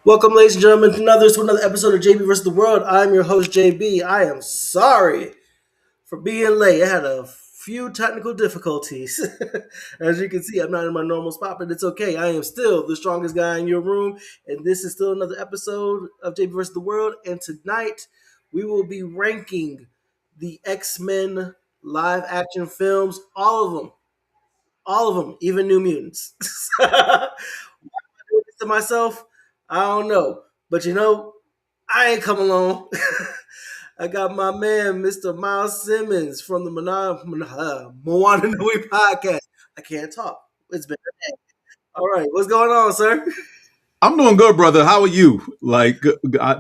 Welcome, ladies and gentlemen, to another episode of JB versus the World. I'm your host, JB. I am sorry for being late. I had a few technical difficulties. As you can see, I'm not in my normal spot, but it's okay. I am still the strongest guy in your room, and this is still another episode of JB versus the World. And tonight, we will be ranking the X-Men live action films, all of them, even New Mutants. This to myself, I don't know. But I ain't come alone. I got my man, Mr. Miles Simmons from the Moana Nui podcast. I can't talk. It's been a day. All right, what's going on, sir? I'm doing good, brother. How are you?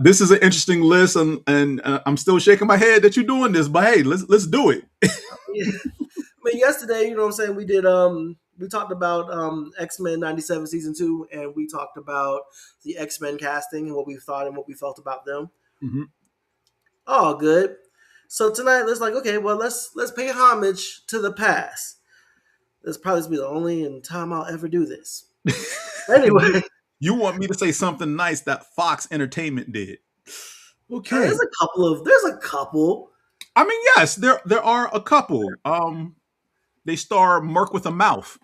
This is an interesting list, and I'm still shaking my head that you're doing this. But hey, let's do it. Yeah. I mean, yesterday, you know what I'm saying, we talked about X-Men 97 season 2, and we talked about the X-Men casting and what we thought and what we felt about them. Mhm. All good. So tonight, let's pay homage to the past. This probably be the only time I'll ever do this. Anyway, You want me to say something nice that Fox Entertainment did? Okay. there's a couple. I mean, yes, there are a couple. They star Merc with a mouth.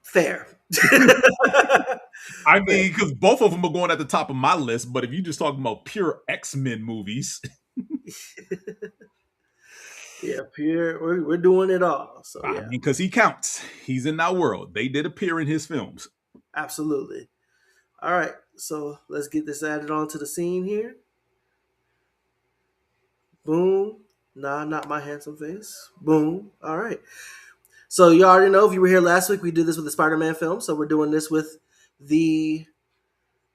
Fair. I mean, because both of them are going at the top of my list. But if you're just talking about pure X-Men movies, Yeah, we're doing it all. So I yeah, mean, because he counts. He's in our world. They did appear in his films. absolutely. All right, so let's get this added onto the scene here. Boom. Nah, not my handsome face. Boom. All right. So you already know, if you were here last week, we did this with the Spider-Man film. So we're doing this with the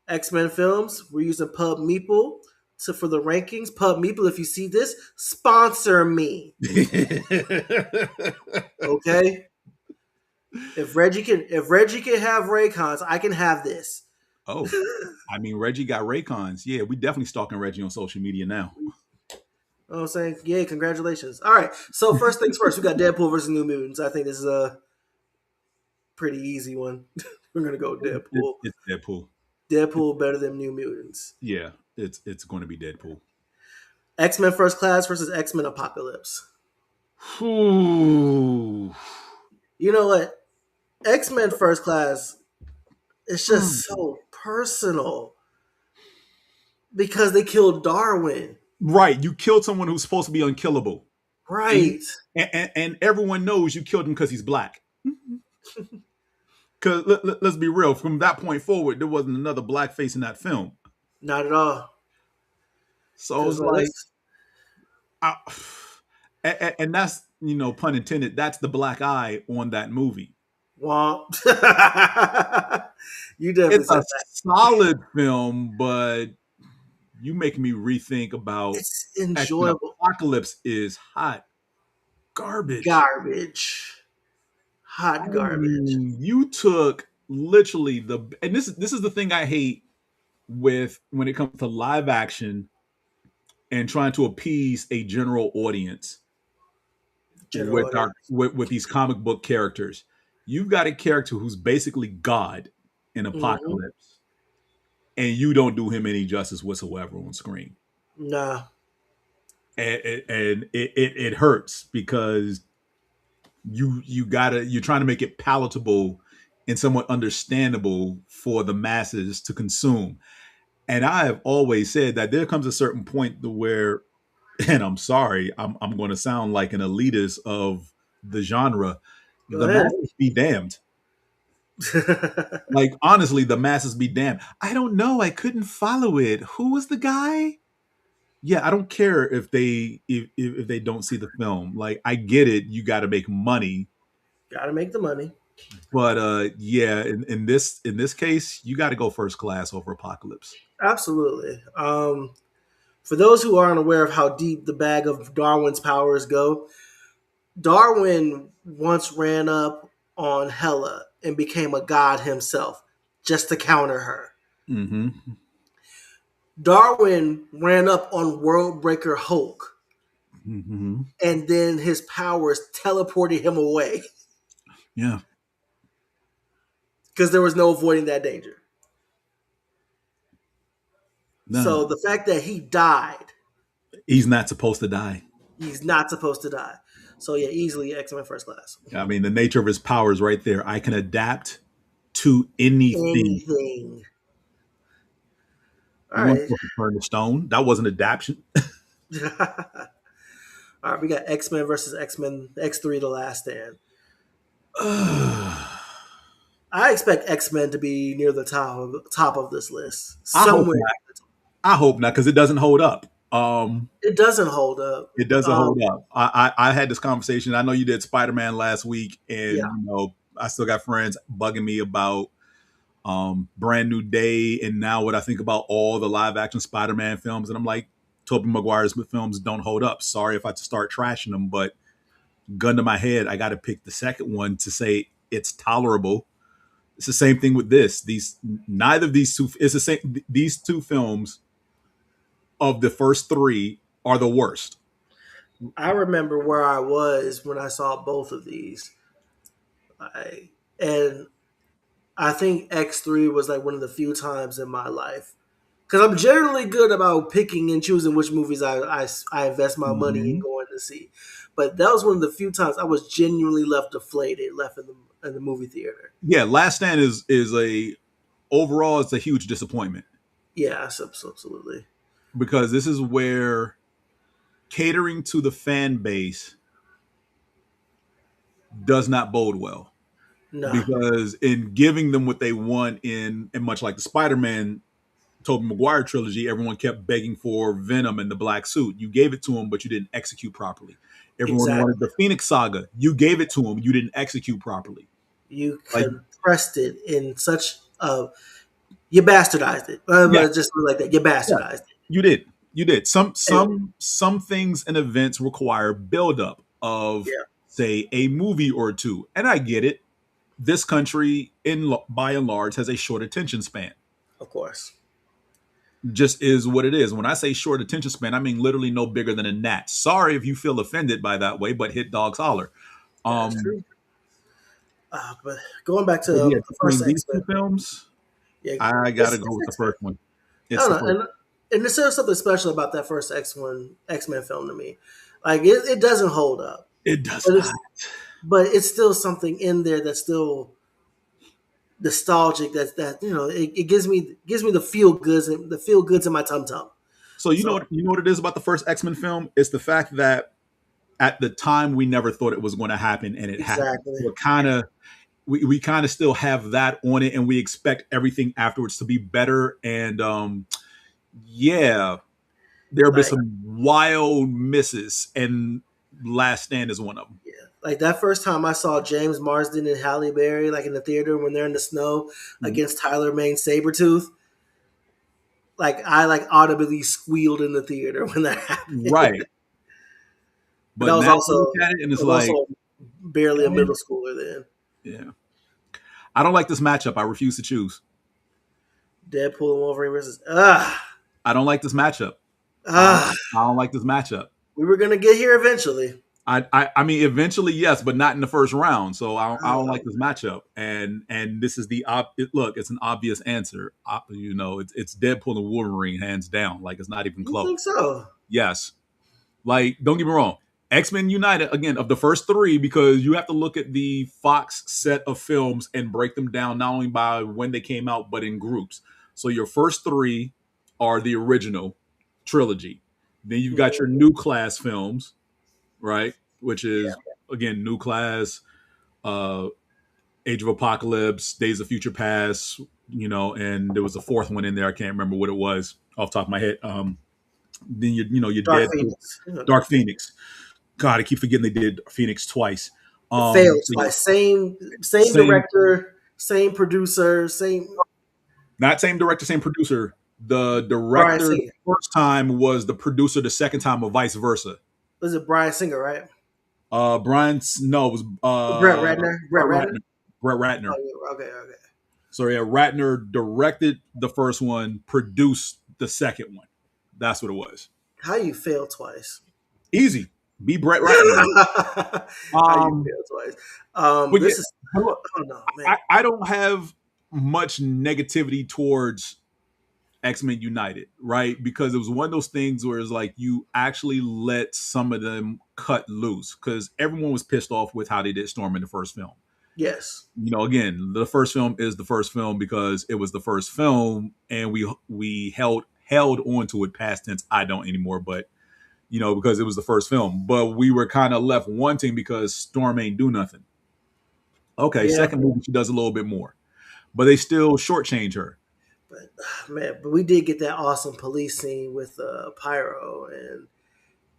X-Men films. We're using Pub Meeple for the rankings. Pub Meeple, if you see this, sponsor me. Okay? If Reggie can have Raycons, I can have this. Oh, I mean, Reggie got Raycons. Yeah, we definitely stalking Reggie on social media now. You know what I'm saying? Yay, congratulations. All right. So first things first, we got Deadpool versus New Mutants. I think this is a pretty easy one. We're gonna go Deadpool. It's Deadpool. Deadpool better than New Mutants. Yeah, it's going to be Deadpool. X-Men First Class versus X-Men Apocalypse. Ooh. You know what? X-Men First Class is just so personal because they killed Darwin. Right, you killed someone who's supposed to be unkillable, Right. and everyone knows you killed him because he's black. Because let's be real, from that point forward, there wasn't another black face in that film. Not at all. So it's like, I, and that's pun intended. That's the black eye on that movie. Womp. You definitely It's said a that. solid film, but you make me rethink about It's X-Men enjoyable. Apocalypse is hot garbage. Garbage. Hot garbage. You took literally and this is the thing I hate with when it comes to live action and trying to appease a general audience General audience. with these comic book characters. You've got a character who's basically God in Apocalypse, and you don't do him any justice whatsoever on screen. Nah. And it hurts because you're trying to make it palatable and somewhat understandable for the masses to consume. And I have always said that there comes a certain point where, and I'm sorry, I'm going to sound like an elitist of the genre. Go The ahead. masses be damned. Like, honestly, the masses be damned. I don't know. I couldn't follow it. Who was the guy? Yeah, I don't care if they don't see the film. Like, I get it. You got to make money, Gotta make the money. but yeah, in this case, you got to go first class over Apocalypse. Absolutely. For those who aren't aware of how deep the bag of Darwin's powers go, Darwin once ran up on Hela and became a god himself just to counter her. Mm-hmm. Darwin ran up on Worldbreaker Hulk, Mm-hmm. and then his powers teleported him away. Yeah. because there was no avoiding that danger. No, So the fact that he died, he's not supposed to die. he's not supposed to die. So yeah, easily X-Men First Class. I mean, the nature of his power is right there. I can adapt to anything. Anything. All You weren't right. supposed to turn to stone. That wasn't adaptation. All right, we got X-Men versus X-Men X3 The Last Stand. I I expect X-Men to be near the top of this list. hope Somewhere. not. I hope not, because it doesn't hold up. It doesn't hold up. It doesn't hold up. I had this conversation. I know you did Spider-Man last week, and Yeah, I still got friends bugging me about Brand New Day, and now what I think about all the live action Spider-Man films, and I'm like, Tobey Maguire's films don't hold up. Sorry if I start trashing them, but gun to my head, I got to pick the second one to say it's tolerable. It's the same thing with this. Neither of these two. It's the same. These two films of the first three are the worst. I remember where I was when I saw both of these. And I think X3 was like one of the few times in my life. Because I'm generally good about picking and choosing which movies I invest my money in Mhm. going to see. But that was one of the few times I was genuinely left deflated, left in the movie theater. Yeah, Last Stand is a overall it's a huge disappointment Yeah, absolutely. because this is where catering to the fan base does not bode well. No, Because in giving them what they want and much like the Spider-Man Tobey Maguire trilogy, everyone kept begging for Venom and the black suit. You gave it to them, but you didn't execute properly. Everyone wanted exactly. the Phoenix Saga. You gave it to them. You didn't execute properly. You Like, compressed it in such a you bastardized it. yeah, Just like that, you yeah, bastardized it. you did. You did. And, Some things and events require buildup of, yeah, say, a movie or two. And I get it. This country, by and large, has a short attention span. of course. Just is what it is. When I say short attention span, I mean literally no bigger than a gnat. Sorry if you feel offended by that way, but hit dogs holler. That's Um, true. But going back to but yeah, the first between these X Men, two films, yeah, I gotta go it's with the X Men. first one. I It's don't the know, first. and there's still something special about that first X Men film to me. Like it doesn't hold up, It does but not. it's still something in there that's still nostalgic. That it gives me the feel goods in my tum tum. So So you know what it is about the first X Men film? It's the fact that at the time we never thought it was going to happen, and it happened. exactly, So it kind of we kind of still have that on it, and we expect everything afterwards to be better. And yeah, there have been like some wild misses, and Last Stand is one of them. yeah, like that first time I saw James Marsden and Halle Berry like in the theater when they're in the snow against Tyler Mane Sabretooth. Like I like audibly squealed in the theater when that happened. Right. But that But was now you also look at it and I it's was like, also barely a eh, middle schooler then. yeah. I don't like this matchup. I refuse to choose. Deadpool and Wolverine versus I don't like this matchup. ah. I don't like this matchup. We were gonna get here eventually. I mean, eventually, yes, but not in the first round. So I don't like Um, this matchup. And this is look, it's an obvious answer. It's Deadpool and Wolverine, hands down. Like it's not even you close. think so? Yes, like don't get me wrong. X-Men United, again, of the first three, because you have to look at the Fox set of films and break them down not only by when they came out, but in groups. So your first three are the original trilogy. Then you've got your Mhm. new class films, right? Which Yeah, is again New Class, uh, Age of Apocalypse, Days of Future Past, and there was a fourth one in there. I can't remember what it was off the top of my head. Then your Dark Dead Phoenix. Dark Phoenix. God, I keep forgetting they did Phoenix twice. It failed So yeah, twice. Same same, director, same producer, same not same director, same producer. The Brian director the Singer. first time was the producer the second time, or vice versa. Was it Brian Singer, right? No, it was Brett Ratner. Brett Brett Ratner. Ratner. Brett Ratner. Oh yeah, okay. So yeah, Ratner directed the first one, produced the second one. That's what it was. How you fail twice? Easy. Be Brett Ratner. How you Um, fail twice? but yeah, This is but look, oh no, man. I don't have much negativity towards X-Men United, right? Because it was one of those things where it's like you actually let some of them cut loose because everyone was pissed off with how they did Storm in the first film. Yes. Again, the first film is the first film because it was the first film, and we held on to it past tense. I don't anymore, but because it was the first film. But we were kind of left wanting because Storm ain't do nothing. Okay, Yeah. second movie she does a little bit more, but they still shortchange her. But man, but we did get that awesome police scene with Pyro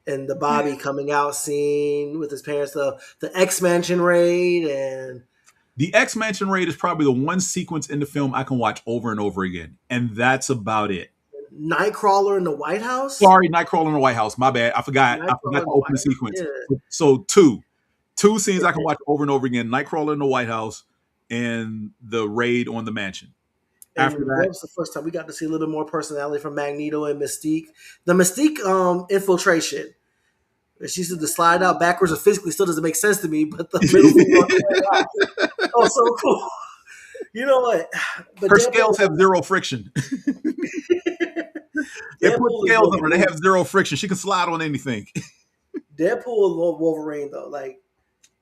and the Bobby coming out scene with his parents, the X Mansion raid, and the X Mansion raid is probably the one sequence in the film I can watch over and over again, and that's about it. Nightcrawler in the White House. Sorry, Nightcrawler in the White House. My bad. I forgot to open the sequence. Yeah. So two scenes I can watch over and over again: Nightcrawler in the White House and the raid on the mansion. And after that was the first time we got to see a little bit more personality from Magneto and Mystique. The Mystique infiltration. She said the slide out backwards or physically still doesn't make sense to me, but the middle finger, oh, so cool. You know what? But her scales have zero friction. They put scales on her. They have zero friction. She can slide on anything. Deadpool and Wolverine, though, like,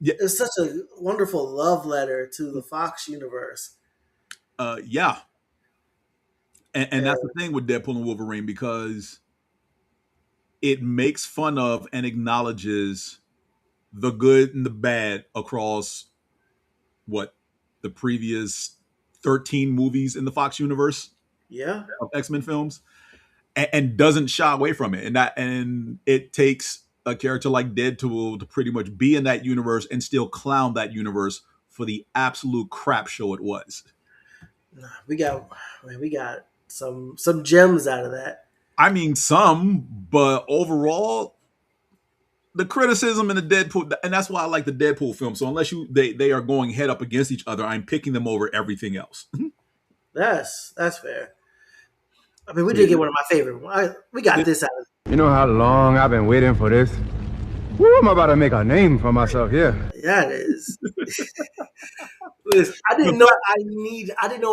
it's such a wonderful love letter to the Fox universe. Yeah. And that's the thing with Deadpool and Wolverine, because it makes fun of and acknowledges the good and the bad across the previous 13 movies in the Fox universe. Yeah. Of X-Men films, and doesn't shy away from it. And it takes a character like Deadpool to pretty much be in that universe and still clown that universe for the absolute crap show it was. We got some gems out of that. I mean, some, but overall, the criticism in the Deadpool, and that's why I like the Deadpool film. So unless they are going head up against each other, I'm picking them over everything else. That's fair. I mean, we did get one of my favorite ones. We got this out of it. You know how long I've been waiting for this? Woo, I'm about to make a name for myself here. Yeah, it is. Listen, I didn't know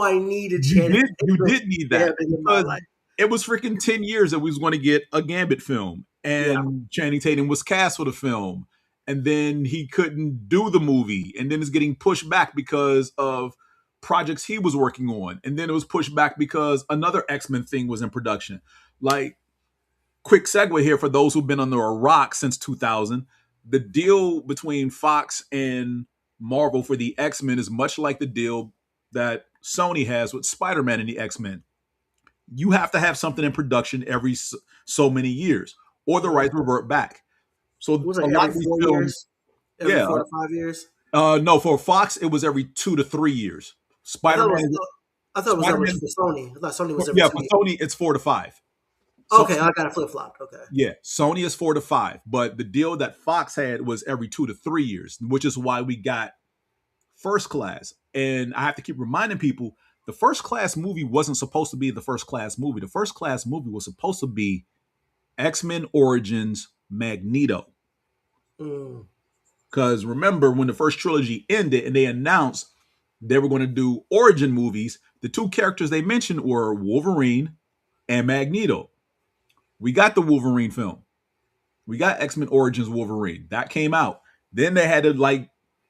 I needed Channing. You did need that. Because it was freaking 10 years that we was going to get a Gambit film. And Channing Tatum was cast for the film. And then he couldn't do the movie. And then it's getting pushed back because of projects he was working on. And then it was pushed back because another X-Men thing was in production. Like, quick segue here for those who've been under a rock since 2000. The deal between Fox and Marvel for the X-Men is much like the deal that Sony has with Spider-Man and the X-Men. You have to have something in production every so many years, or the rights revert back. So it was like every 4 years? Every 4 to 5 years? No, for Fox, it was every 2 to 3 years. Spider-Man. I thought it was every for Sony. I thought Sony was every 2 years. For Sony, it's 4 to 5. Okay, I got it flip-flopped. Okay. Yeah, Sony is 4 to 5, but the deal that Fox had was every 2 to 3 years, which is why we got First Class. And I have to keep reminding people, the First Class movie wasn't supposed to be the First Class movie. The First Class movie was supposed to be X-Men Origins Magneto. Because remember, when the first trilogy ended and they announced they were going to do origin movies, the two characters they mentioned were Wolverine and Magneto. We got the Wolverine film. We got X-Men Origins Wolverine. That came out. Then they had to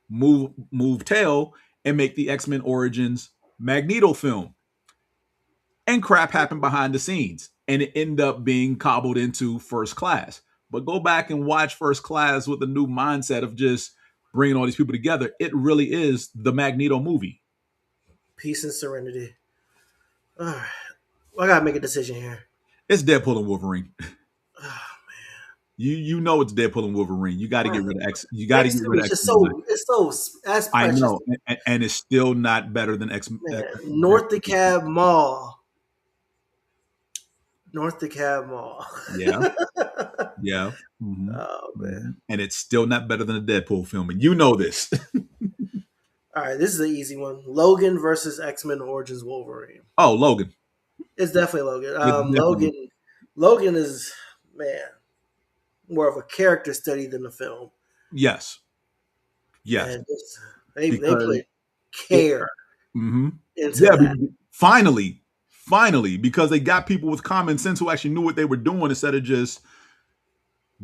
move tail and make the X-Men Origins Magneto film. And crap happened behind the scenes. And it ended up being cobbled into First Class. But go back and watch First Class with the new mindset of just bringing all these people together. It really is the Magneto movie. Peace and serenity. All right. I got to make a decision here. It's Deadpool and Wolverine. Oh, man. You know it's Deadpool and Wolverine. You got to get rid of X. You got to get rid of X. It's so that's I know, and it's still not better than X. North DeKalb Mall. North DeKalb Mall. Yeah. Yeah. Mm-hmm. Oh, man. And it's still not better than a Deadpool film. And you know this. All right. This is an easy one. Logan versus X-Men Origins Wolverine. Oh, Logan. It's definitely Logan. Logan is, man, more of a character study than the film. Yes. Yes. They play care. Mm-hmm. into Yeah, that. finally, because they got people with common sense who actually knew what they were doing instead of just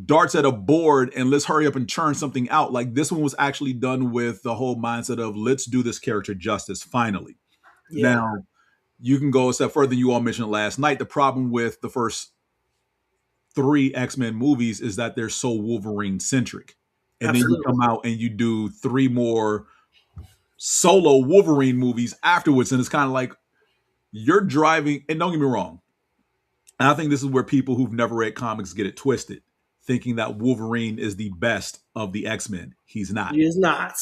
darts at a board and let's hurry up and churn something out. Like this one was actually done with the whole mindset of let's do this character justice finally. Yeah, Now, you can go a step further. You all mentioned last night. The problem with the first three X-Men movies is that they're so Wolverine centric. And then you absolutely. come out and you do three more solo Wolverine movies afterwards. And it's kind of like you're driving, and don't get me wrong, and I think this is where people who've never read comics get it twisted, thinking that Wolverine is the best of the X-Men. He's not. He is not.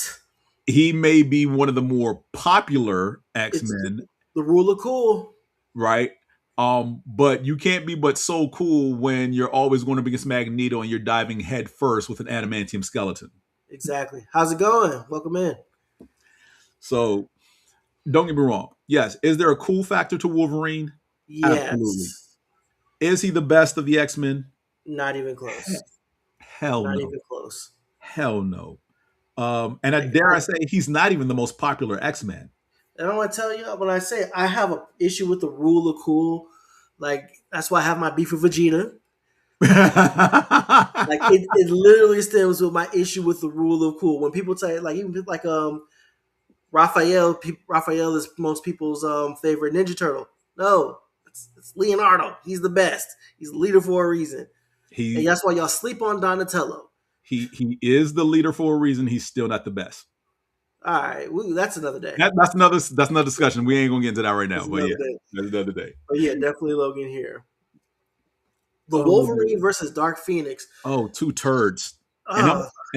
He may be one of the more popular It's X-Men, the rule of cool. right? But you can't be but so cool when you're always going to be against Magneto and you're diving head first with an adamantium skeleton. Exactly. How's it going? Welcome in. So don't get me wrong. Yes, is there a cool factor to Wolverine? Absolutely. Yes. Is he the best of the X-Men? Not even close. Hell Not no. even close. Hell no. And I dare I say he's not even the most popular X-Men. And I want to tell you, when I say I have an issue with the rule of cool, like that's why I have my beef with Vegeta. Like it literally stems with my issue with the rule of cool. When people say like even like Raphael is most people's favorite Ninja Turtle. No, it's Leonardo. He's the best. He's the leader for a reason. And that's why y'all sleep on Donatello. He is the leader for a reason. He's still not the best. All right, that's another day. That's another discussion. We ain't gonna get into that right now. That's another day. But yeah, definitely Logan here. The Wolverine versus Dark Phoenix. Oh, two turds. And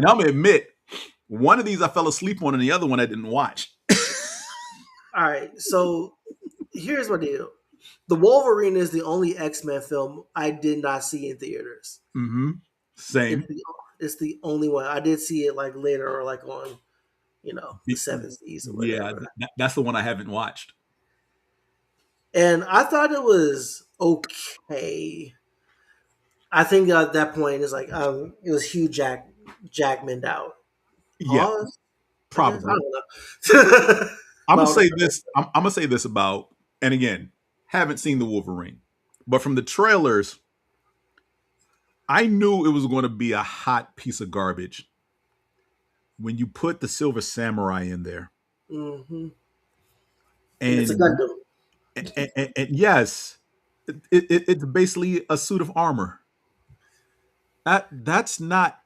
I'm gonna admit, one of these I fell asleep on, and the other one I didn't watch. All right, so here's my deal. The Wolverine is the only X-Men film I did not see in theaters. Mm-hmm. Same. It's the only one. I did see it like later or like on, the 70s or whatever. Yeah, that's the one I haven't watched. And I thought it was okay. I think at that point it's like it was Hugh Jackman out. Yeah, probably. I don't know. I'm gonna say this. I'm gonna say this about, and again, haven't seen the Wolverine, but from the trailers, I knew it was going to be a hot piece of garbage when you put the Silver Samurai in there. Mm-hmm. And it's a Gundam. And yes, it's basically a suit of armor. That's not.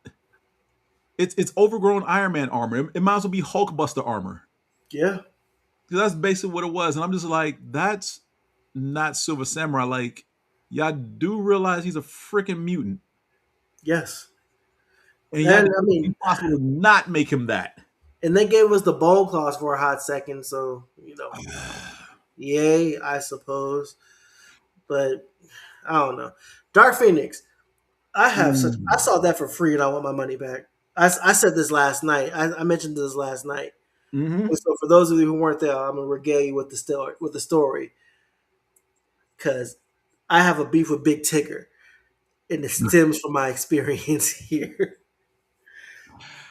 It's overgrown Iron Man armor. It might as well be Hulkbuster armor. Yeah, that's basically what it was, and I'm just like, that's not Silver Samurai. Like, y'all do realize he's a freaking mutant. Yes, and I mean, it's possible to not make him that. And they gave us the bone claws for a hot second, so yay, I suppose. But I don't know. Dark Phoenix. I saw that for free, and I want my money back. I said this last night. I mentioned this last night. Mm-hmm. So for those of you who weren't there, I'm gonna regale you with the story, because I have a beef with Big Tigger, and it stems from my experience here.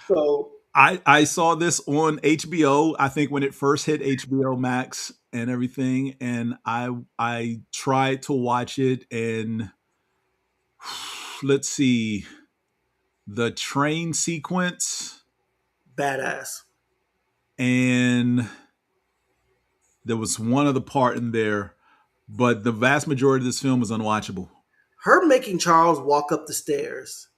So I saw this on HBO. I think when it first hit HBO Max and everything, and I tried to watch it, and let's see, the train sequence, badass. And there was one other part in there, but the vast majority of this film was unwatchable. Her making Charles walk up the stairs.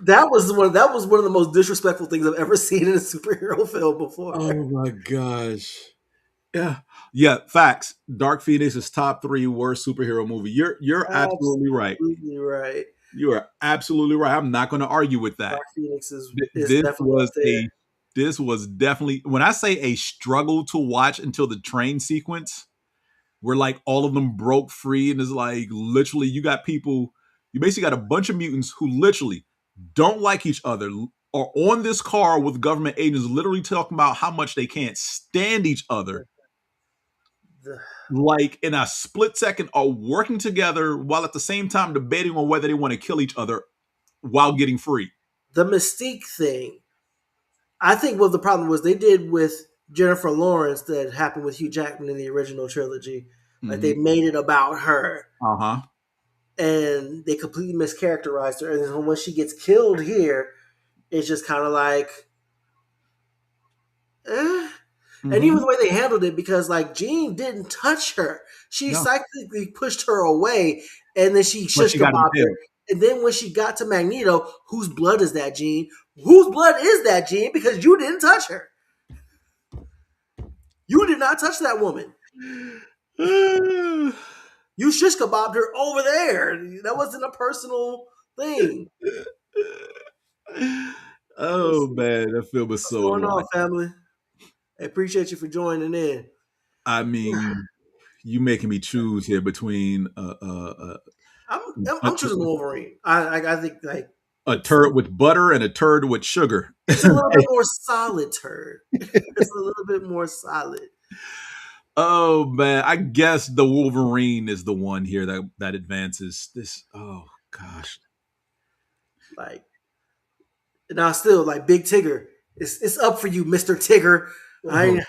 That was one of the most disrespectful things I've ever seen in a superhero film before. Oh my gosh. Yeah, facts. Dark Phoenix is top 3 worst superhero movie. You're absolutely right. Absolutely right. You are absolutely right. I'm not going to argue with that. Dark Phoenix is definitely this was definitely, when I say a struggle to watch until the train sequence, where like all of them broke free, and it's like literally you basically got a bunch of mutants who literally don't like each other, are on this car with government agents literally talking about how much they can't stand each other. Like in a split second are working together while at the same time debating on whether they want to kill each other while getting free. The Mystique thing I think what the problem was they did with Jennifer Lawrence that happened with Hugh Jackman in the original trilogy. Like they made it about her. Uh-huh. And they completely mischaracterized her. And then when she gets killed here, it's just kind of like, eh. And even the way they handled it, because like Jean didn't touch her, she psychically pushed her away, and then she shish kebabbed her. And then when she got to Magneto, whose blood is that, Jean? Whose blood is that, Jean? Because you didn't touch her. You did not touch that woman. You shish kebabbed her over there. That wasn't a personal thing. Oh man, that film was so. What's going on, family? I appreciate you for joining in. I mean, you making me choose here between I'm choosing Wolverine. I think like a turd with butter and a turd with sugar. It's a little bit more solid turd. It's a little bit more solid. Oh man, I guess the Wolverine is the one here that advances this. Oh gosh, like now still like Big Tigger. It's up for you, Mr. Tigger. I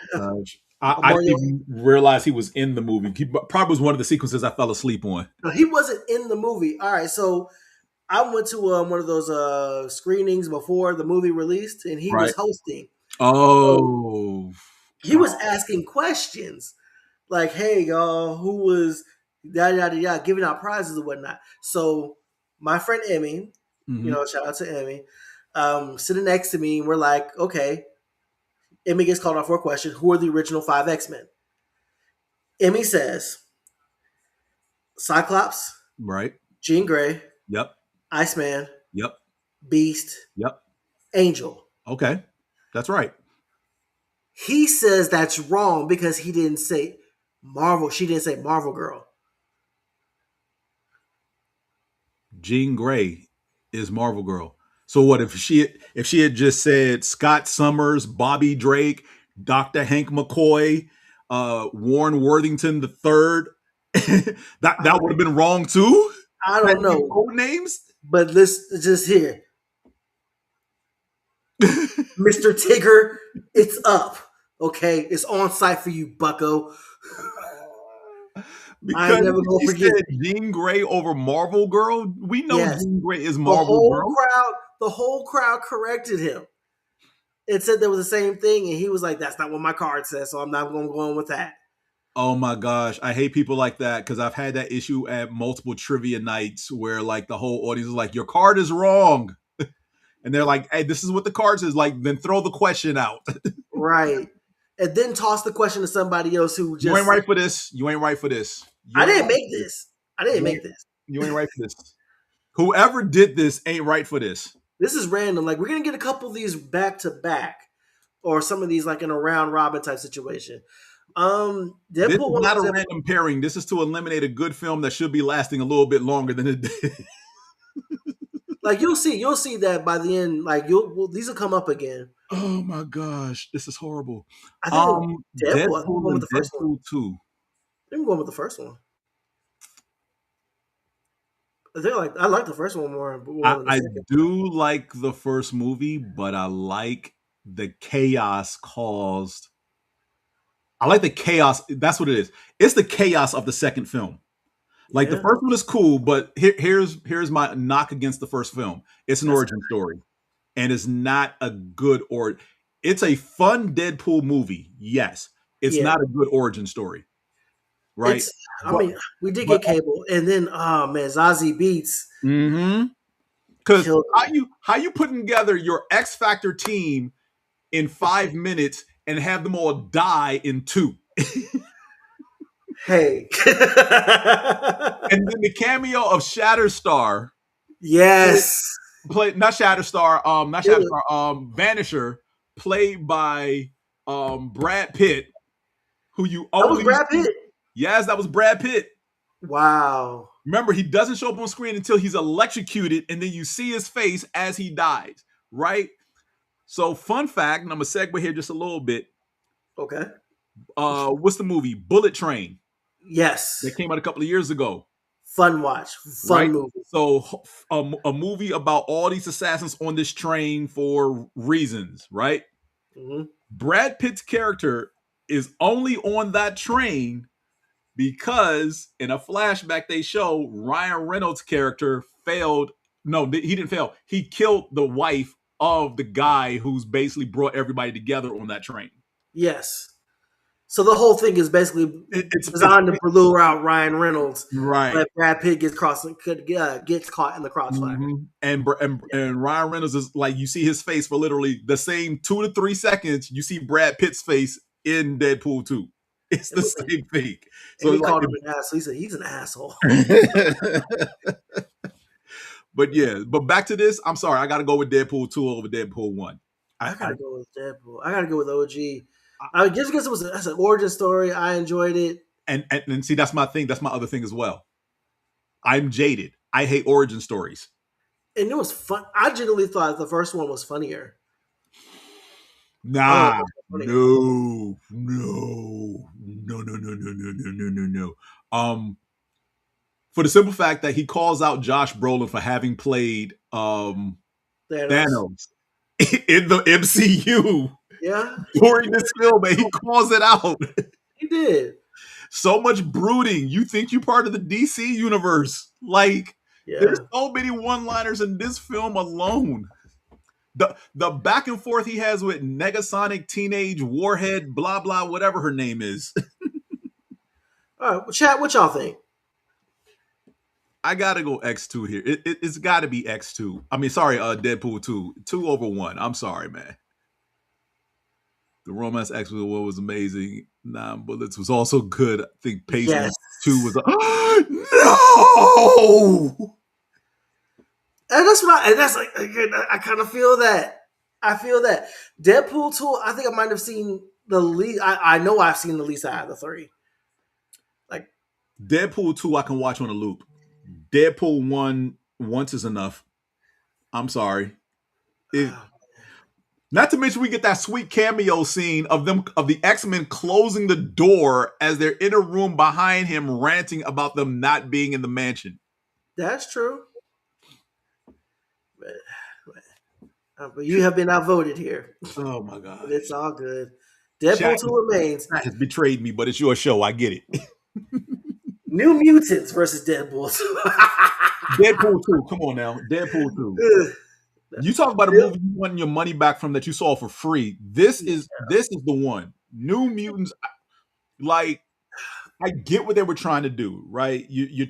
didn't realize he was in the movie. He probably was one of the sequences I fell asleep on. No, he wasn't in the movie. All right, so I went to one of those screenings before the movie released, and he was hosting. Oh, so he was asking questions like, "Hey, y'all, who was yada yada yada giving out prizes and whatnot?" So my friend Emmy, shout out to Emmy, sitting next to me, and we're like, "Okay." Emmy gets called off for a question. Who are the original 5 X-Men? Emmy says Cyclops. Right. Jean Grey. Yep. Iceman. Yep. Beast. Yep. Angel. Okay. That's right. He says that's wrong because he didn't say Marvel. She didn't say Marvel Girl. Jean Grey is Marvel Girl. So what if she had just said Scott Summers, Bobby Drake, Dr. Hank McCoy, Warren Worthington III? that would have been wrong too. I don't know code names, but let's just hear, Mr. Tigger, it's up. Okay, it's on site for you, Bucko. Because I never gonna forget Jean Grey over Marvel Girl. We know Jean Grey is Marvel Girl. The whole crowd corrected him. It said there was the same thing, and he was like, "That's not what my card says, so I'm not going to go on with that." Oh my gosh, I hate people like that because I've had that issue at multiple trivia nights where like the whole audience is like, "Your card is wrong," and they're like, "Hey, this is what the card says." Like, then throw the question out. Right. And then toss the question to somebody else who just... You ain't right for this. You ain't right for this. I didn't make this. You ain't right for this. Whoever did this ain't right for this. This is random. Like, we're going to get a couple of these back to back, or some of these like in a round robin type situation. Deadpool, this is not a random pairing. This is to eliminate a good film that should be lasting a little bit longer than it did. Like you'll see that by the end. Like these will come up again. Oh my gosh, this is horrible. I think Deadpool and Deadpool 2. I'm going with the first one. I like the first one more. I do like the first movie, but I like the chaos caused. I like the chaos. That's what it is. It's the chaos of the second film. Like the first one is cool, but here's my knock against the first film. It's an origin story, and it's not a good It's a fun Deadpool movie. Yes, it's not a good origin story. Right. We did get Cable, and then Zazie Beetz. Mm-hmm. Because how you putting together your X Factor team in 5 minutes and have them all die in 2? Hey. And then the cameo of Shatterstar. Yes. Not Shatterstar, Vanisher, played by Brad Pitt, who you always... That was Brad Pitt? Yes, that was Brad Pitt. Wow. Remember, he doesn't show up on screen until he's electrocuted, and then you see his face as he dies, right? So, fun fact, and I'm going to segue here just a little bit. Okay. What's the movie? Bullet Train. Yes. That came out a couple of years ago. Fun watch. Fun movie. So, a movie about all these assassins on this train for reasons, right? Mm-hmm. Brad Pitt's character is only on that train because in a flashback they show Ryan Reynolds' character failed. No, he didn't fail. He killed the wife of the guy who's basically brought everybody together on that train. Yes. So the whole thing is basically It's designed to lure out Ryan Reynolds, right. but Brad Pitt gets caught in the crossfire. Mm-hmm. And Ryan Reynolds is like, you see his face for literally the same 2 to 3 seconds you see Brad Pitt's face in Deadpool 2. It's the same thing. So So he like, called him an asshole. He said he's an asshole. but yeah, but back to this. I'm sorry, I got to go with Deadpool 2 over Deadpool 1. I gotta go with Deadpool. I gotta go with OG. Just because that's an origin story, I enjoyed it. And see, that's my thing. That's my other thing as well. I'm jaded. I hate origin stories. And it was fun. I genuinely thought the first one was funnier. Nah, funnier. no. For the simple fact that he calls out Josh Brolin for having played Thanos in the MCU. Yeah. During this film, and he calls it out. He did. So much brooding. You think you're part of the DC universe. Like, there's so many one-liners in this film alone. The back and forth he has with Negasonic, Teenage Warhead, blah, blah, whatever her name is. All right, chat, what y'all think? I gotta go X2 here. It's gotta be X2. I mean, sorry, Deadpool 2. 2 over 1. I'm sorry, man. The Romance X was amazing. 9 Bullets was also good. I think Pacing 2 was no! And that's what I kind of feel that. I feel that Deadpool 2, I think I might have seen the least. I know I've seen the least out of the 3. Like Deadpool 2, I can watch on a loop. Deadpool 1 once is enough. I'm sorry. Not to mention we get that sweet cameo scene of the X-Men closing the door as they're in a room behind him ranting about them not being in the mansion. That's true. But you have been outvoted here. Oh my God. But it's all good. Deadpool 2 remains. That has betrayed me, but it's your show. I get it. New Mutants versus Deadpool 2. Deadpool 2. Come on now. Deadpool 2. You talk about a movie you want your money back from that you saw for free. This is the one. New Mutants. Like, I get what they were trying to do, right? You're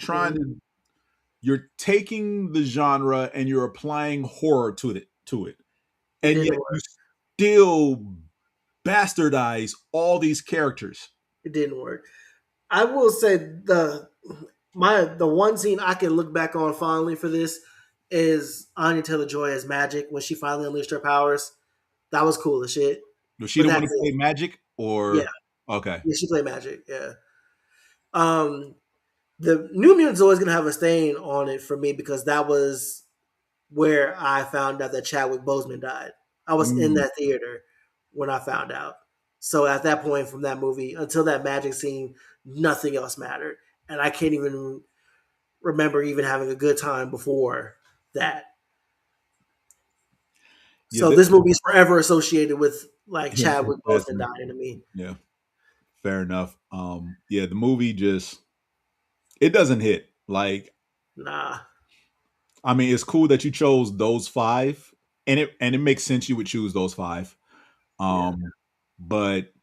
taking the genre and you're applying horror to it. And yet you still bastardize all these characters. It didn't work. I will say the one scene I can look back on fondly for this is Anya Taylor-Joy as Magic when she finally unleashed her powers. That was cool as shit. Was she the one who played Magic? Or yeah, okay, yeah, she played Magic. Yeah. The New Mutants always gonna have a stain on it for me because that was where I found out that Chadwick Boseman died. I was in that theater when I found out. So at that point from that movie until that Magic scene, nothing else mattered, and I can't even remember even having a good time before that. Yeah, so this movie is forever associated with like Chadwick Boseman dying to me. Yeah, fair enough. Yeah, the movie just it doesn't hit. Like, nah. I mean, it's cool that you chose those 5, and it makes sense you would choose those 5. But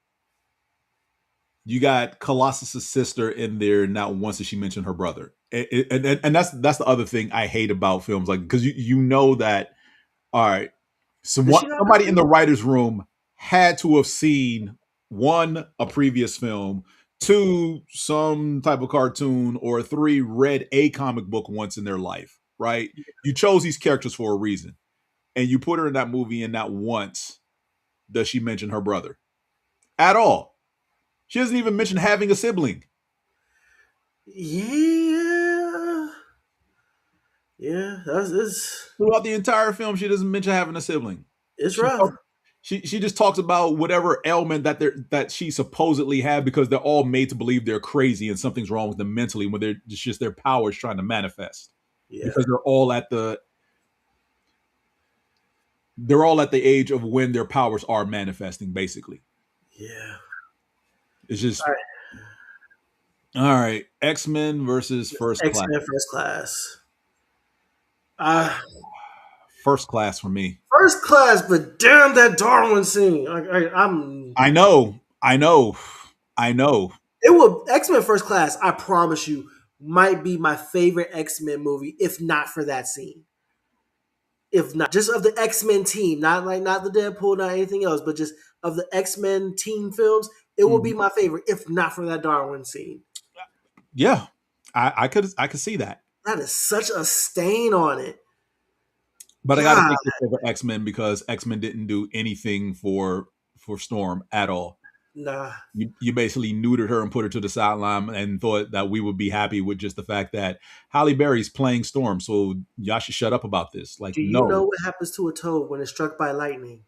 you got Colossus's sister in there. Not once did she mention her brother, and that's the other thing I hate about films, like because you know that. All right, somebody in the writer's room had to have seen 1, a previous film, 2, some type of cartoon, or 3, read a comic book once in their life. Right? You chose these characters for a reason, and you put her in that movie, and not once does she mention her brother at all. She doesn't even mention having a sibling. Yeah, that's throughout the entire film. She doesn't mention having a sibling. It's rough. She just talks about whatever ailment that she supposedly have because they're all made to believe they're crazy and something's wrong with them mentally when it's just their powers trying to manifest. Yeah. Because they're all at the. they're all at the age of when their powers are manifesting, basically. Yeah. It's just All right. all right. X-Men versus First Class. X-Men First Class. First Class for me. First Class, but damn that Darwin scene. I'm. I know. It will X-Men First Class. I promise you, might be my favorite X-Men movie, if not for that scene. If not, just of the X-Men team, not the Deadpool, not anything else, but just of the X-Men team films, it will be my favorite, if not for that Darwin scene. Yeah, I could see that. That is such a stain on it. But I got to take this over X-Men because X-Men didn't do anything for Storm at all. Nah. You basically neutered her and put her to the sideline and thought that we would be happy with just the fact that Halle Berry's playing Storm. So y'all should shut up about this. Like, do you know what happens to a toad when it's struck by lightning?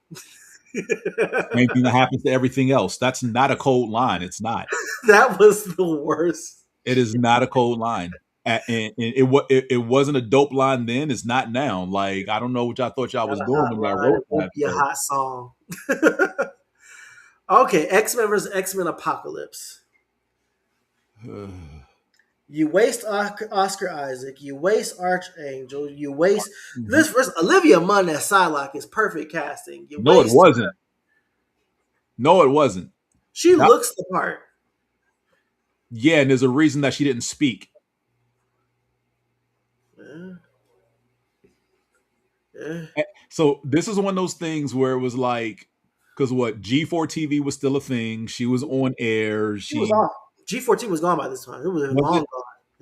Same thing that happens to everything else. That's not a cold line. It's not. That was the worst. It is not a cold line. And it wasn't a dope line then. It's not now. Like, I don't know what y'all thought y'all was doing when y'all wrote that. Be a hot song. Okay, X-Men versus X-Men Apocalypse. You waste Oscar Isaac. You waste Archangel. You waste this versus Olivia Munn as Psylocke is perfect casting. It wasn't. No, it wasn't. She looks the part. Yeah, and there's a reason that she didn't speak. Yeah. So this is one of those things where it was like, because G4 TV was still a thing. She was on air. She was off. G14 was gone by this time. It was long gone.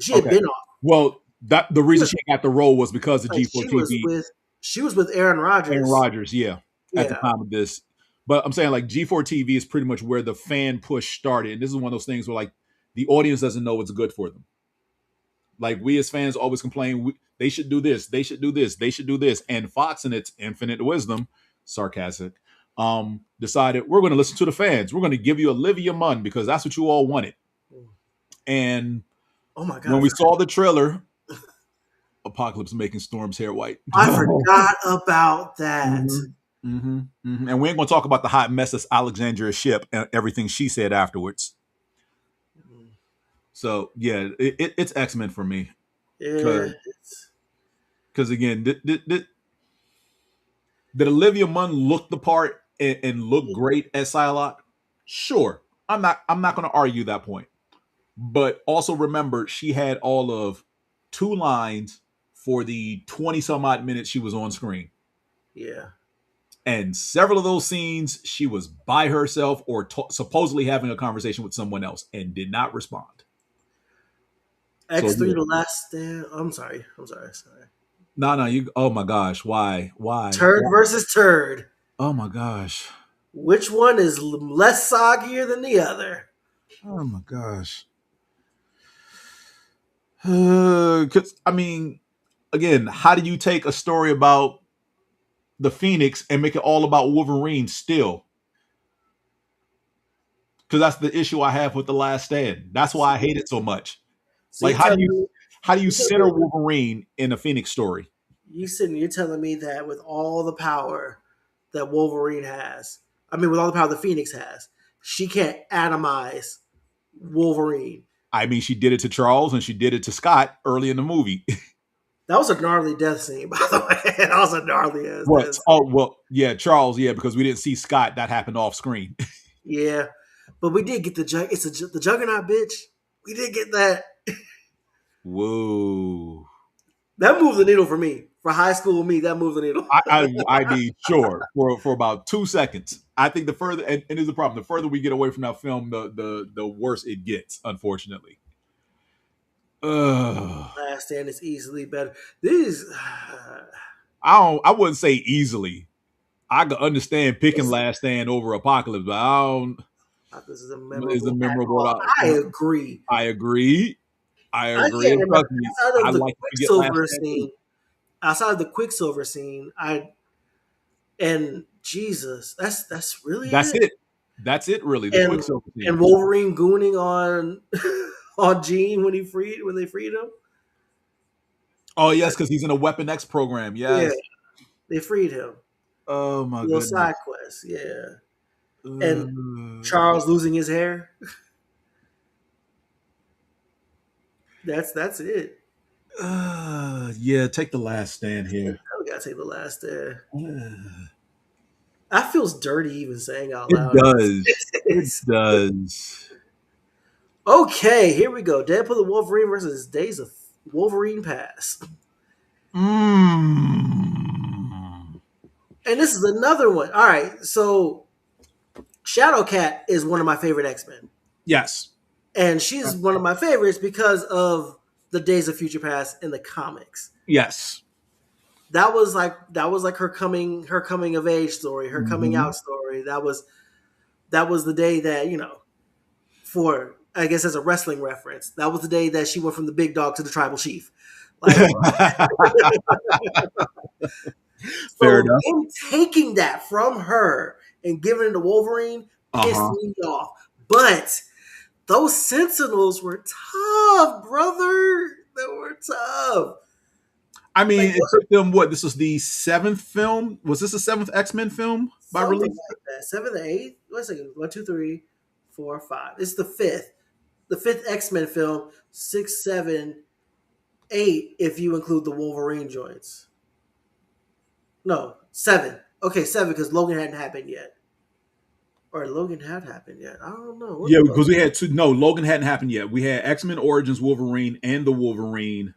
She had been off. Well, the reason she got the role was because of G4 TV. She was with Aaron Rodgers. Aaron Rodgers, yeah, at the time of this. But I'm saying like G4 TV is pretty much where the fan push started. And this is one of those things where like the audience doesn't know what's good for them. Like we as fans always complain, they should do this, they should do this, they should do this. And Fox in its infinite wisdom, sarcastic, decided we're going to listen to the fans. We're going to give you Olivia Munn because that's what you all wanted. And oh my God, when we saw the trailer, Apocalypse making Storm's hair white. I forgot about that. And we ain't going to talk about the hot mess that's Alexandria Shipp and everything she said afterwards. So yeah, it's X-Men for me. Yeah. Because again, did Olivia Munn look the part and look great as Psylocke? Sure, I'm not going to argue that point. But also remember, she had all of 2 lines for the 20 some odd minutes she was on screen. Yeah. And several of those scenes, she was by herself or supposedly having a conversation with someone else and did not respond. X3 The Last Stand. I'm sorry. No, you. Oh my gosh, why? Turd versus turd. Oh my gosh. Which one is less soggier than the other? Oh my gosh. Because I mean, again, how do you take a story about the Phoenix and make it all about Wolverine still? Because that's the issue I have with The Last Stand. That's why I hate it so much. So like, how do you center Wolverine in a Phoenix story? You're telling me that with all the power that Wolverine has, with all the power the Phoenix has, she can't atomize Wolverine. I mean, she did it to Charles and she did it to Scott early in the movie. That was a gnarly death scene, by the way. That was a gnarly ass death scene. Oh, well, yeah, Charles, yeah, because we didn't see Scott. That happened off screen. Yeah, but we did get the Juggernaut, bitch. We did get that. Whoa. That moved the needle for me. For high school me, that moved the needle. I mean, sure. For about 2 seconds. I think the further, and here's the problem, the further we get away from that film, the worse it gets, unfortunately. Last Stand is easily better. I wouldn't say easily. I could understand picking Last Stand over Apocalypse, but I don't. This is a memorable. I agree. I agree. Outside of the Quicksilver scene, Jesus, that's really it. That's it, really. The Quicksilver scene. And Wolverine gooning on Jean when they freed him. Oh yes, because he's in a Weapon X program. Yes. Yeah, they freed him. Oh my Little goodness. side quest, yeah. And Uh, Charles losing his hair. That's it. yeah, take the last stand We here. gotta take the last there. Uh, That feels dirty even saying out It loud. does. It does. Okay, here we go. Deadpool and Wolverine versus Days of Wolverine Past. Mm. And this is another one. All right, so Shadowcat is one of my favorite X-Men. Yes. And she's one of my favorites because of the Days of Future Past in the comics. Yes. That was like her coming of age story, her coming Mhm. out story. That was the day that, for I guess as a wrestling reference, that was the day that she went from the big dog to the tribal chief. Like Fair so enough. him taking that from her and giving it to Wolverine pissed Uh-huh. me off. But those Sentinels were tough, brother. They were tough. I mean, Like it took them what? This was the 7th film. Was this the 7th X-Men film by something release? like that. 7th, 8th. Wait a second. 1, 2, 3, 4, 5. It's the fifth. The fifth X-Men film. 6, 7, 8. If you include the Wolverine joints. No, 7. Okay, 7 because Logan hadn't happened yet. Or Logan had happened yet. I don't know. Yeah, because we had two. No, Logan hadn't happened yet. We had X-Men Origins Wolverine and the Wolverine.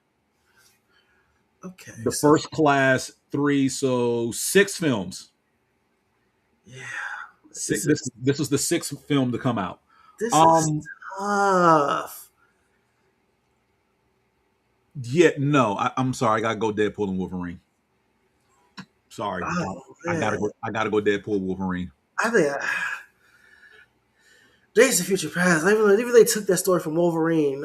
Okay. The First Class 3, so 6 films. Yeah. This was the 6th film to come out. This is tough. Yeah, no, I'm sorry. I gotta go Deadpool and Wolverine. Sorry, Oh, I gotta man. go. I gotta go Deadpool Wolverine. I think Days of Future Past, even though they took that story from Wolverine,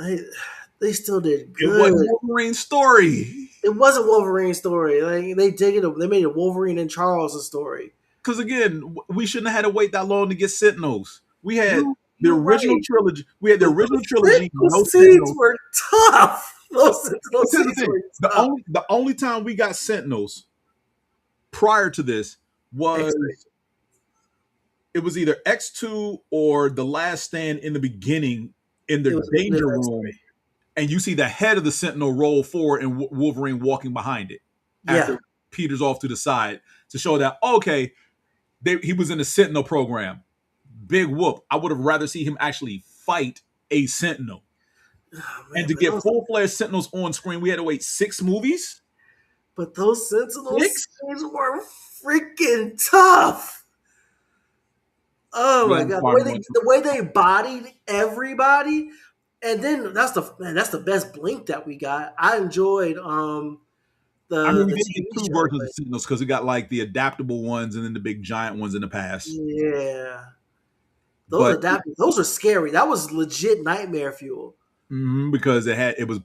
they still did It good. wasn't Wolverine's story. It wasn't Wolverine's story. Like they made it Wolverine and Charles' story. Because again, we shouldn't have had to wait that long to get Sentinels. We had the You're original right. trilogy. We had the original trilogy. No Those scenes Sentinels. were tough. Those But here's the scenes thing: were the tough. only time we got Sentinels prior to this was X-ray. it was either X2 or the Last Stand in the beginning in It the was danger X-ray. room, and you see the head of the Sentinel roll forward and Wolverine walking behind it Yeah. after Peter's off to the side to show that okay, he was in the Sentinel program. Big whoop. I would have rather see him actually fight a Sentinel. Oh, And man, to get full-fledged Sentinels on screen, we had to wait 6 movies. but those Sentinel 6? scenes were freaking tough. Oh Yeah, my I'm god, sorry, the way they bodied everybody, and then that's the best blink that we got. I enjoyed I mean, we the did get TV 2 show, versions but of Sentinels because we got like the adaptable ones and then the big giant ones in the past. yeah, But those are scary. That was legit nightmare fuel. because it was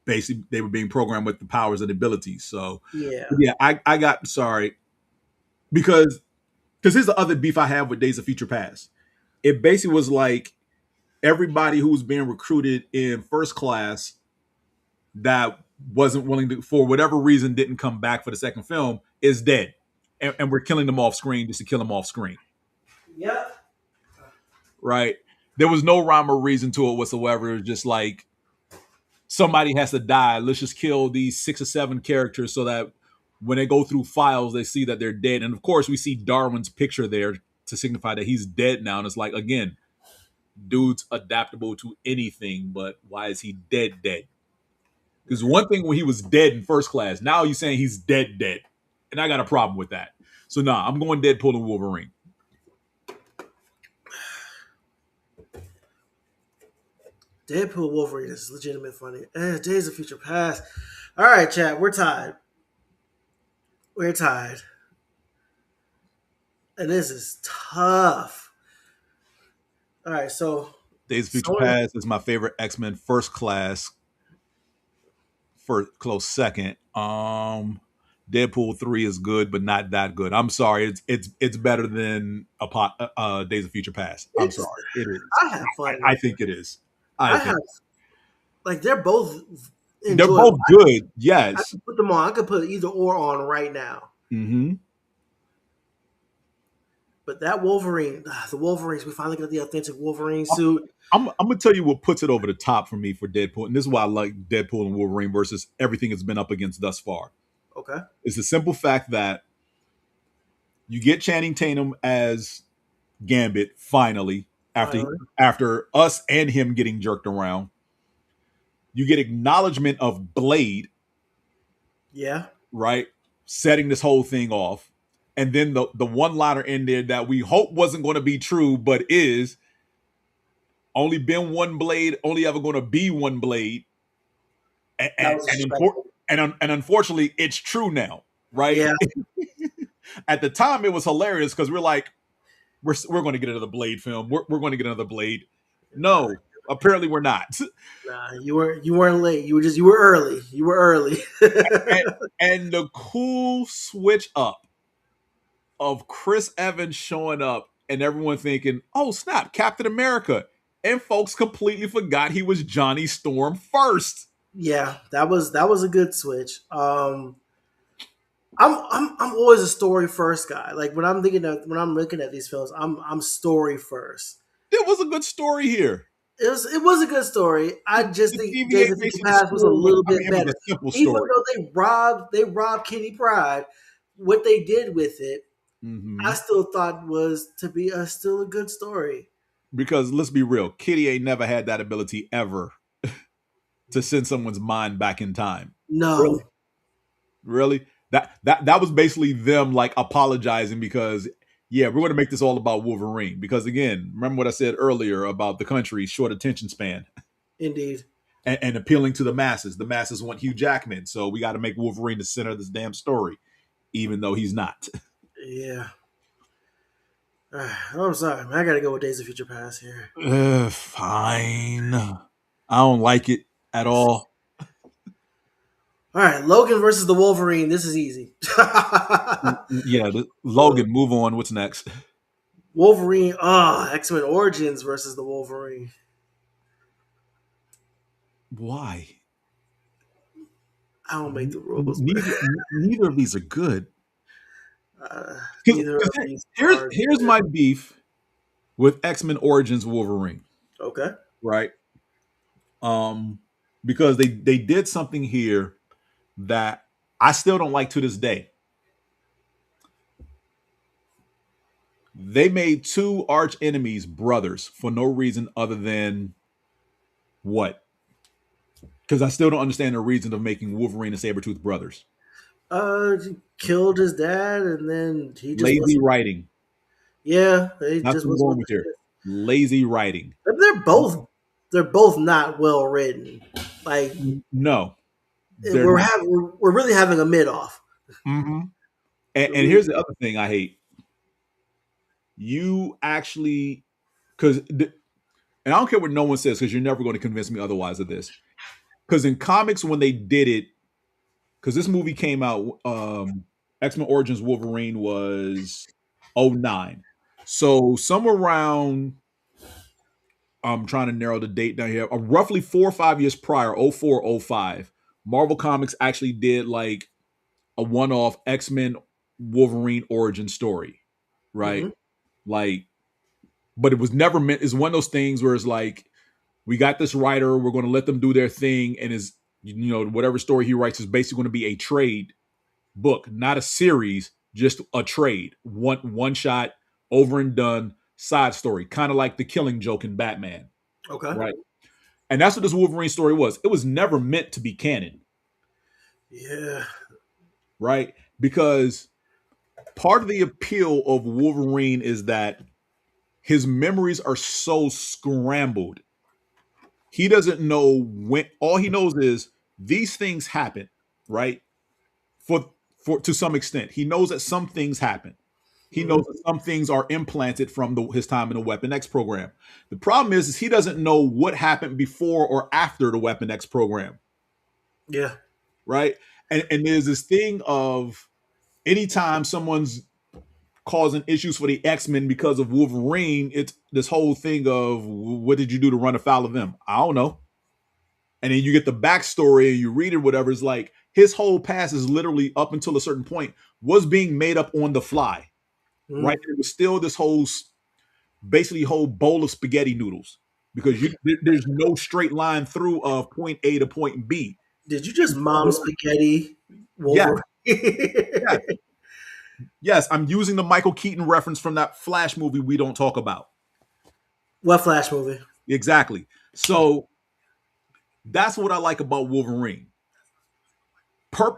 basically they were being programmed with the powers and abilities. So Yeah, yeah, I got sorry because here's the other beef I have with Days of Future Past. It basically was like everybody who was being recruited in First Class that wasn't willing to, for whatever reason, didn't come back for the second film is dead, and we're killing them off screen just to kill them off screen. yep. Right? There was no rhyme or reason to it whatsoever. It was just like somebody has to die. Let's just kill these 6 or 7 characters so that when they go through files, they see that they're dead. And of course, we see Darwin's picture there to signify that he's dead now. And it's like, again, dude's adaptable to anything, but why is he dead? Because one thing when he was dead in First Class, now you're saying he's dead. And I got a problem with that. So nah, I'm going Deadpool and Wolverine. Deadpool Wolverine is legitimate funny. Days of Future Past. All right, chat. We're tied. We're tied. And this is tough. All right, so Days of Future Past is my favorite X-Men. First Class for close second. Deadpool 3 is good, but not that good. I'm sorry. It's better than Days of Future Past. I'm sorry. It is. I have fun. I think it is. Like they're both they're both good. Yes. I could put them on. I could put either or on right now. Mm-hmm. But that Wolverine, the Wolverines, we finally got the authentic Wolverine suit. I'm gonna tell you what puts it over the top for me for Deadpool, and this is why I like Deadpool and Wolverine versus everything it's been up against thus far. Okay. It's the simple fact that you get Channing Tatum as Gambit finally Finally. after us and him getting jerked around. You get acknowledgement of Blade, Yeah. right? Setting this whole thing off. And then the one-liner in there that we hope wasn't going to be true, but is only been one blade, only ever going to be one blade. And unfortunately, it's true now, right? Yeah. At the time, it was hilarious because we're like, we're going to get another Blade film. We're going to get another Blade. No, apparently we're not. Nah, you weren't late. You were early. You were early. and the cool switch up of Chris Evans showing up and everyone thinking, "Oh snap, Captain America," and folks completely forgot he was Johnny Storm first. Yeah, that was a good switch. I'm always a story first guy. Like when I'm looking at these films, I'm story first. It was a good story here. It was a good story. I just think Days of Future Past was a little bit better. Even though they robbed Kitty Pryde, what they did with it, I still thought was to be still a good story. Because let's be real, Kitty ain't never had that ability ever to send someone's mind back in time. No, really? That was basically them like apologizing because we're going to make this all about Wolverine because again, remember what I said earlier about the country's short attention span. Indeed. And appealing to the masses. The masses want Hugh Jackman, so we got to make Wolverine the center of this damn story, even though he's not. Yeah. I'm sorry, man. I got to go with Days of Future Past here. Fine. I don't like it at all. All right, Logan versus the Wolverine. This is easy. Logan, move on. What's next? Wolverine, X-Men Origins versus the Wolverine. Why? I don't make the rules. Neither of these are good. Here's my beef with X-Men Origins Wolverine. Okay. Right? Because they did something here that I still don't like to this day. They made two arch enemies brothers for no reason other than what? Because I still don't understand the reason of making Wolverine and Sabretooth brothers. He killed his dad and then he just lazy writing. Yeah, That's what I'm going with here. Lazy writing. They're both not well written. Like no. We're really having a mid-off. Mm-hmm. And here's the other thing I hate. You actually, and I don't care what no one says because you're never going to convince me otherwise of this. Because in comics, when they did it, because this movie came out, X-Men Origins Wolverine was 2009. So somewhere around, I'm trying to narrow the date down here, roughly 4 or 5 years prior, 2004, 2005, Marvel Comics actually did like a one-off X-Men Wolverine origin story, right? Mm-hmm. Like, but it was never meant, it's one of those things where it's like, we got this writer, we're going to let them do their thing, and is, whatever story he writes is basically going to be a trade book, not a series, just a trade. One shot, over and done, side story, kind of like the Killing Joke in Batman. Okay. Right. And that's what this Wolverine story was. It was never meant to be canon. Yeah. Right? Because part of the appeal of Wolverine is that his memories are so scrambled. He doesn't know when. All he knows is these things happen, right? For to some extent, he knows that some things happen. He knows that some things are implanted from his time in the Weapon X program. The problem is he doesn't know what happened before or after the Weapon X program. Yeah. Right? And there's this thing of anytime someone's causing issues for the X-Men because of Wolverine, it's this whole thing of what did you do to run afoul of them? I don't know. And then you get the backstory and you read it, whatever. It's like his whole past is literally up until a certain point was being made up on the fly. right? It was still this basically whole bowl of spaghetti noodles because there's no straight line through of point A to point B. Did you just mom spaghetti Yes, Wolverine? yes, yes. I'm using the Michael Keaton reference from that Flash movie we don't talk about. What Flash movie? Exactly. So that's what I like about Wolverine.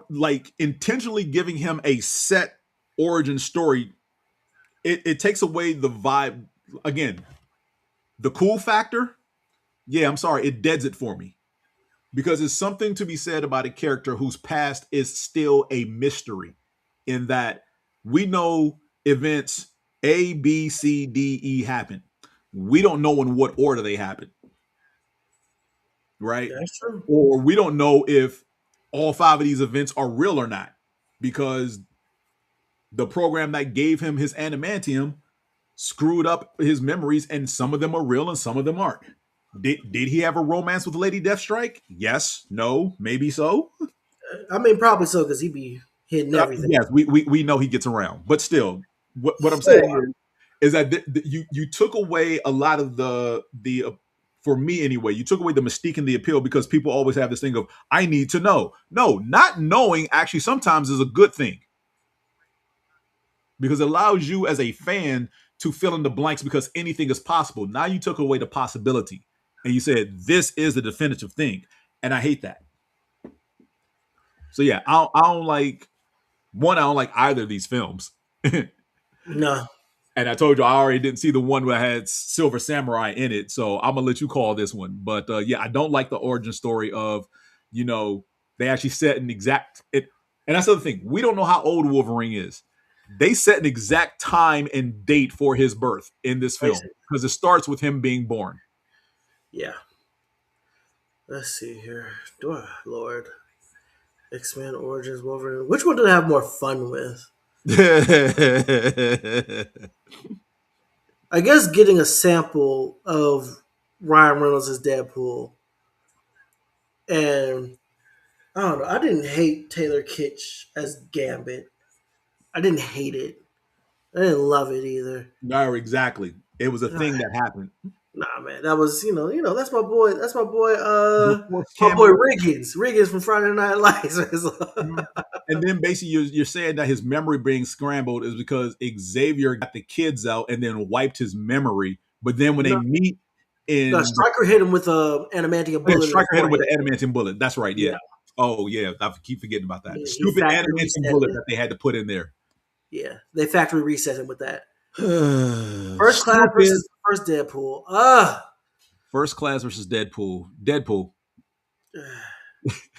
Like intentionally giving him a set origin story, it takes away the vibe. Again, the cool factor, yeah, I'm sorry, it deads it for me. Because there's something to be said about a character whose past is still a mystery, in that we know events A, B, C, D, E happen. We don't know in what order they happen, right? That's true. Or we don't know if all 5 of these events are real or not, because the program that gave him his adamantium screwed up his memories, and some of them are real and some of them aren't. Did he have a romance with Lady Deathstrike? Yes, no, maybe so. I mean, probably so because he'd be hitting everything. Yes, we know he gets around, but still, what I'm saying is that you took away a lot of the for me anyway, you took away the mystique and the appeal, because people always have this thing of, I need to know. No, not knowing actually sometimes is a good thing, because it allows you as a fan to fill in the blanks, because anything is possible. Now you took away the possibility and you said this is the definitive thing, and I hate that. So yeah, I don't like I don't like either of these films. No. And I told you I already didn't see the one that had Silver Samurai in it, so I'm gonna let you call this one. But yeah, I don't like the origin story of, they actually set an exact it, and that's the other thing. We don't know how old Wolverine is. They set an exact time and date for his birth in this film, because it starts with him being born. Yeah. Let's see here. Lord. X-Men Origins Wolverine. Which one did I have more fun with? I guess getting a sample of Ryan Reynolds as Deadpool. And I don't know. I didn't hate Taylor Kitsch as Gambit. I didn't hate it. I didn't love it either. No, exactly. It was a thing that happened. Nah, man, that was that's my boy. That's my boy. Before My boy Riggins from Friday Night Lights. And then basically you're saying that his memory being scrambled is because Xavier got the kids out and then wiped his memory. But then when they meet in Stryker hit him with a adamantium bullet. Stryker hit him with an adamantium bullet. That's right. Yeah. Oh yeah, I keep forgetting about that. Stupid adamantium bullet that they had to put in there. Yeah, they factory reset him with that. First Class versus first Deadpool. First Class versus Deadpool. Deadpool.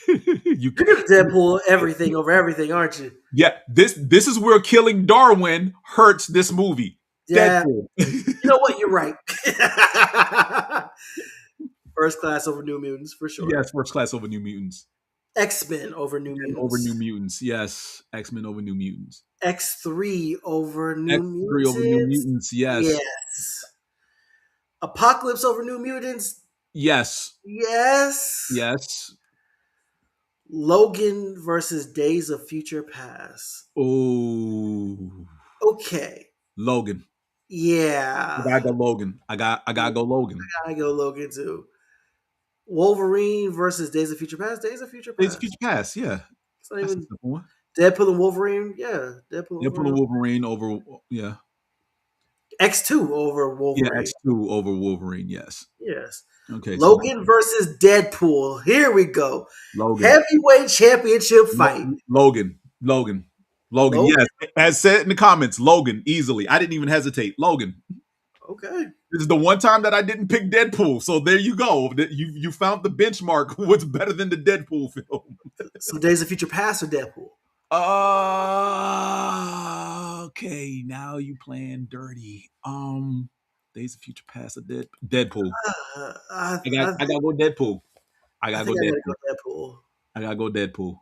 You're gonna Deadpool everything over everything, aren't you? Yeah, this is where killing Darwin hurts this movie. Yeah. Deadpool. You know what? You're right. First Class over New Mutants for sure. Yes, First Class over New Mutants. X-Men over New Mutants. Over New Mutants, yes. X-Men over New Mutants. X3 over New Mutants. X3 over New Mutants, yes. Yes. Apocalypse over New Mutants. Yes. Yes. Yes. Logan versus Days of Future Past. Oh. Okay. Logan. Yeah. I gotta go Logan. I gotta go Logan. I gotta go Logan too. Wolverine versus Days of Future Past. Days of Future Past. Days of Future Past, yeah. It's not even Deadpool and Wolverine. Yeah. Deadpool and Wolverine over, yeah. X2 over Wolverine. Yeah, X2 over Wolverine, yes. Yes. Okay. Logan versus Deadpool. Here we go. Logan. Heavyweight championship fight. Logan. Yes. As said in the comments, Logan, easily. I didn't even hesitate. Logan. Okay. This is the one time that I didn't pick Deadpool. So there you go. You found the benchmark. What's better than the Deadpool film? So Days of Future Past or Deadpool? Okay. Now you playing dirty. Days of Future Past or Deadpool. I gotta go Deadpool. I gotta go Deadpool. I gotta go Deadpool.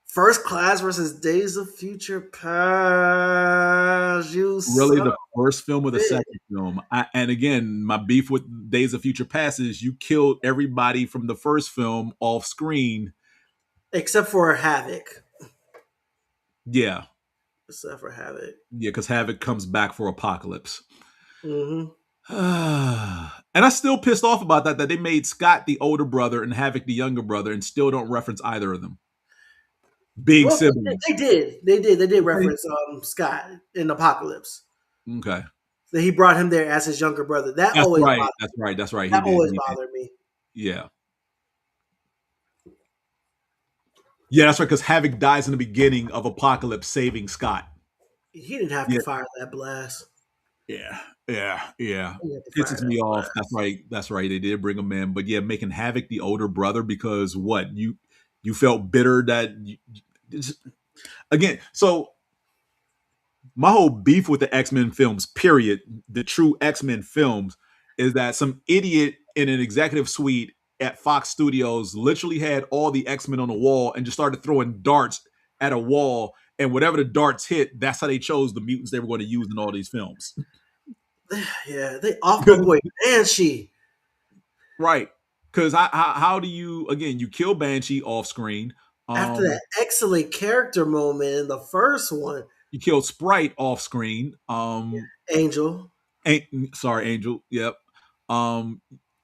First Class versus Days of Future Past. Really, the first film or the second film? And again, my beef with Days of Future Past is you killed everybody from the first film off screen, except for Havoc. Yeah, Except for Havoc. Yeah, because Havoc comes back for Apocalypse. Mm-hmm. And I still pissed off about that they made Scott the older brother and Havoc the younger brother and still don't reference either of them being Well, siblings. they did reference Scott in Apocalypse. Okay. That he brought him there as his younger brother. That That's always right. bothered That's right. That's right. That always bothered me. Yeah. Yeah, that's right, because Havoc dies in the beginning of Apocalypse saving Scott. He didn't have to fire that blast. Yeah. Pisses That me off. blast. That's right. They did bring him in. But yeah, making Havoc the older brother because what? You felt bitter that again, so my whole beef with the X-Men films, period, the true X-Men films, is that some idiot in an executive suite at Fox Studios literally had all the X-Men on the wall and just started throwing darts at a wall, and whatever the darts hit, that's how they chose the mutants they were going to use in all these films. Yeah, they off my boy Banshee. Right. Because how do you, again, you kill Banshee off screen. After that excellent character moment in the first one. You killed Sprite off screen. Angel. Angel. Yep.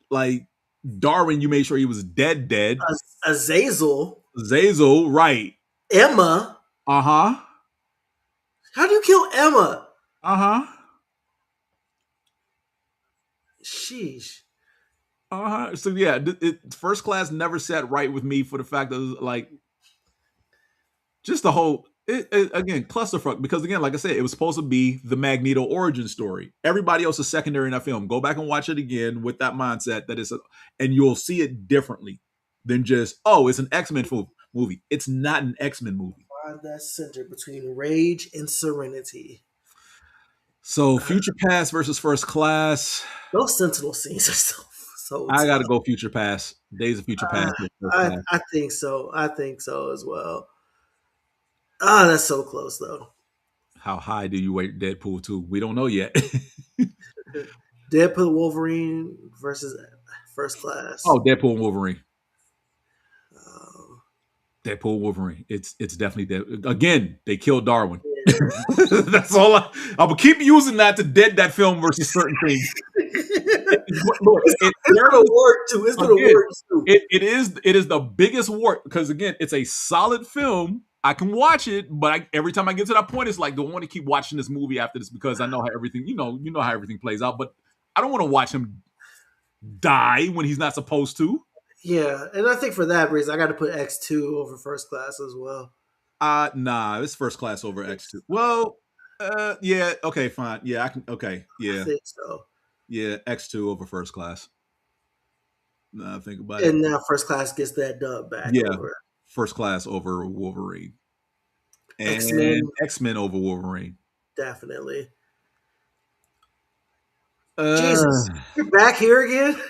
Like Darwin, you made sure he was dead. Azazel. Right. Emma. Uh-huh. How do you kill Emma? Uh-huh. Sheesh. Uh-huh. So yeah, First Class never sat right with me for the fact that like just the whole again, clusterfuck, because again, like I said, it was supposed to be the Magneto origin story. Everybody else is secondary in that film. Go back and watch it again with that mindset that and you'll see it differently than just, oh, it's an X-Men movie. It's not an X-Men movie. Find that center between rage and serenity. So Future Past versus First Class. Those Sentinel scenes are so I got to go Future Past. Days of Future Past. I think so. I think so as well. Ah, that's so close though. How high do you rate Deadpool 2? We don't know yet. Deadpool Wolverine versus First Class. Oh, Deadpool and Wolverine. Deadpool Wolverine. It's definitely that. Again, they killed Darwin. Yeah. That's all. I will keep using that to dead that film versus certain things. Look, it's gonna work too. It's gonna work too. It is the biggest work because again, it's a solid film. I can watch it, but every time I get to that point, it's like, do I want to keep watching this movie after this because I know how everything, you know how everything plays out, but I don't want to watch him die when he's not supposed to. Yeah, and I think for that reason, I got to put X2 over First Class as well. Nah, it's First Class over X2. Well, yeah, okay, fine. Yeah, I can. Okay, yeah, I think so. Yeah, X2 over First Class. Nah, think about it. And now First Class gets that dub back. Yeah, over First Class over Wolverine. And X-Men over Wolverine. Definitely. Jesus, you're back here again?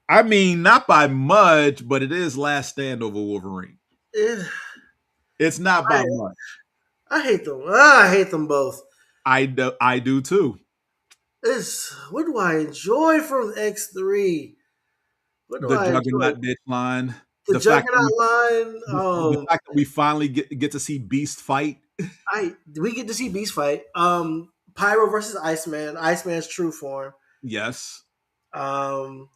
I mean, not by much, but it is Last Stand over Wolverine. It's not by much. I hate them. I hate them both. I do too. What do I enjoy from X3? The Juggernaut bitch line. The Juggernaut line. The fact that we finally get to see Beast fight. We get to see Beast fight. Pyro versus Iceman. Iceman's true form. Yes.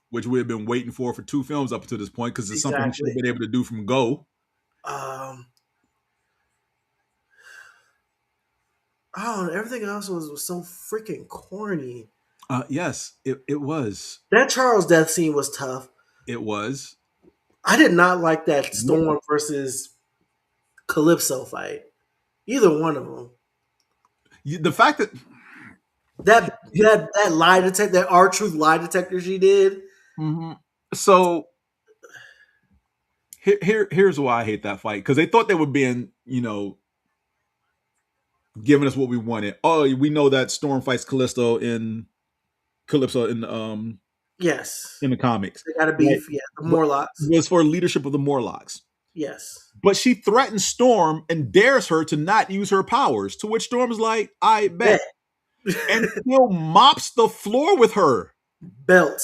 Which we have been waiting for 2 films up to this point because it's something we should have been able to do from Go. Everything else was so freaking corny. Yes, it was. That Charles death scene was tough. It was. I did not like that Storm versus Calypso fight. Either one of them. The fact that lie detector, that R-Truth lie detector she did. Mm-hmm. So here's why I hate that fight, because they thought they were being, giving us what we wanted. Oh, we know that Storm fights Calypso in yes, in the comics. They gotta beef, right? Yeah, the Morlocks. It was for leadership of the Morlocks. Yes. But she threatens Storm and dares her to not use her powers, to which Storm is like, I bet. And still mops the floor with her. Belt.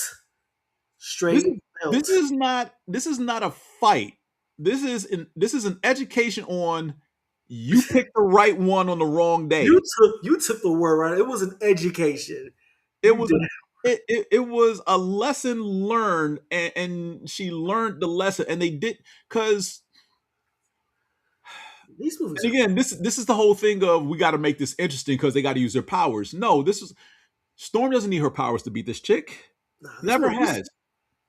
Straight belt. This is not a fight. This is an education on You picked the right one on the wrong day. You took the word right. It was an education. It You was did. it was a lesson learned, and she learned the lesson, and they did because. These movies. And again, this is the whole thing of we got to make this interesting because they got to use their powers. No, this is Storm doesn't need her powers to beat this chick. Never has.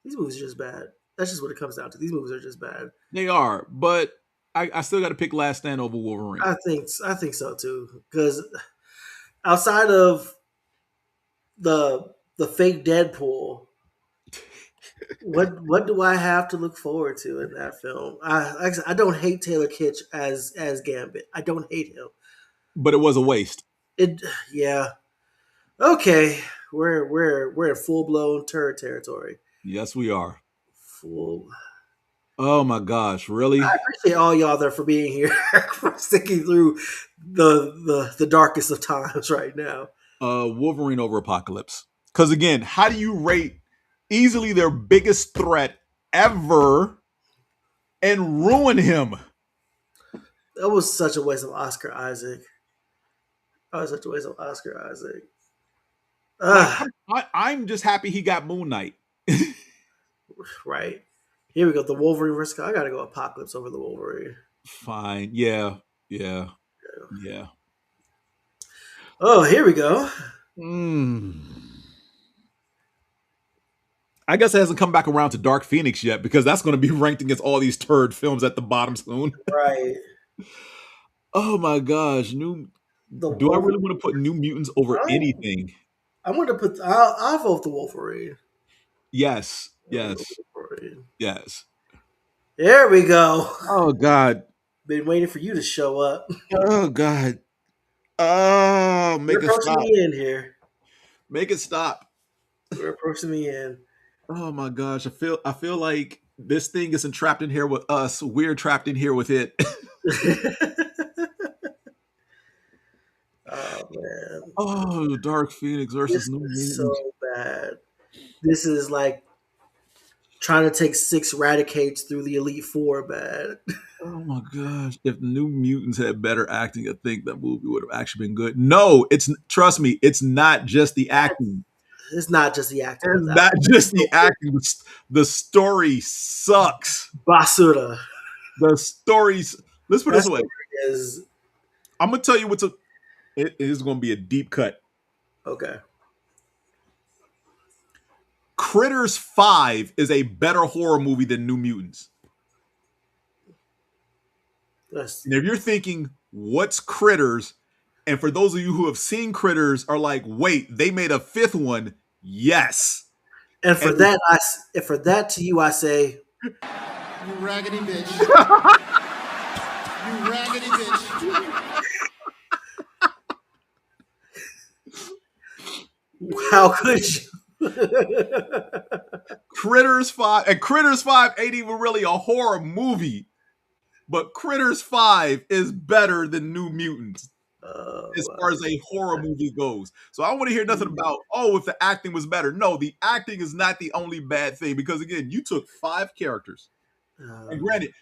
These movies are just bad. That's just what it comes down to. These movies are just bad. They are, but I still got to pick Last Stand over Wolverine. I think so too. Because outside of the fake Deadpool, what do I have to look forward to in that film? I don't hate Taylor Kitsch as Gambit. I don't hate him. But it was a waste. Yeah. Okay, we're in full blown turd territory. Yes, we are. Full. Oh my gosh, really? I appreciate all y'all there for being here, for sticking through the darkest of times right now. Wolverine over Apocalypse. Because again, how do you rate easily their biggest threat ever and ruin him? That was such a waste of Oscar Isaac. That was such a waste of Oscar Isaac. I'm just happy he got Moon Knight. Right. Here we go. The Wolverine versus. I gotta go Apocalypse over the Wolverine. Fine. Yeah. Oh, here we go. I guess it hasn't come back around to Dark Phoenix yet because that's going to be ranked against all these turd films at the bottom soon. Right. Oh my gosh. Do I really want to put New Mutants over anything? I'm going to put. I'll vote the Wolverine. Yes. There we go. Oh God. Been waiting for you to show up. Oh God. Oh, make it stop. Me in here. Make it stop. You're approaching me in. Oh my gosh. I feel like this thing isn't trapped in here with us. We're trapped in here with it. Oh man. Oh, Dark Phoenix versus New Mutants. So bad. This is like trying to take 6 Radicates through the Elite Four bad. Oh my gosh. If New Mutants had better acting, I think that movie would have actually been good. No, trust me, it's not just the acting. It's not just the acting. It's not just the acting. The story sucks. Basura. The stories. Let's put it this way. I'm gonna tell you it is gonna be a deep cut. Okay. Critters 5 is a better horror movie than New Mutants. Yes. And if you're thinking, what's Critters? And for those of you who have seen Critters are like, wait, they made a 5th one. Yes. And for that to you, I say, you raggedy bitch. You raggedy bitch. How could you? Critters 5, and Critters 5 ain't even really a horror movie, but Critters 5 is better than New Mutants as far as a horror movie goes. So I don't want to hear nothing about, if the acting was better. No, the acting is not the only bad thing because, again, you took 5 characters. And granted,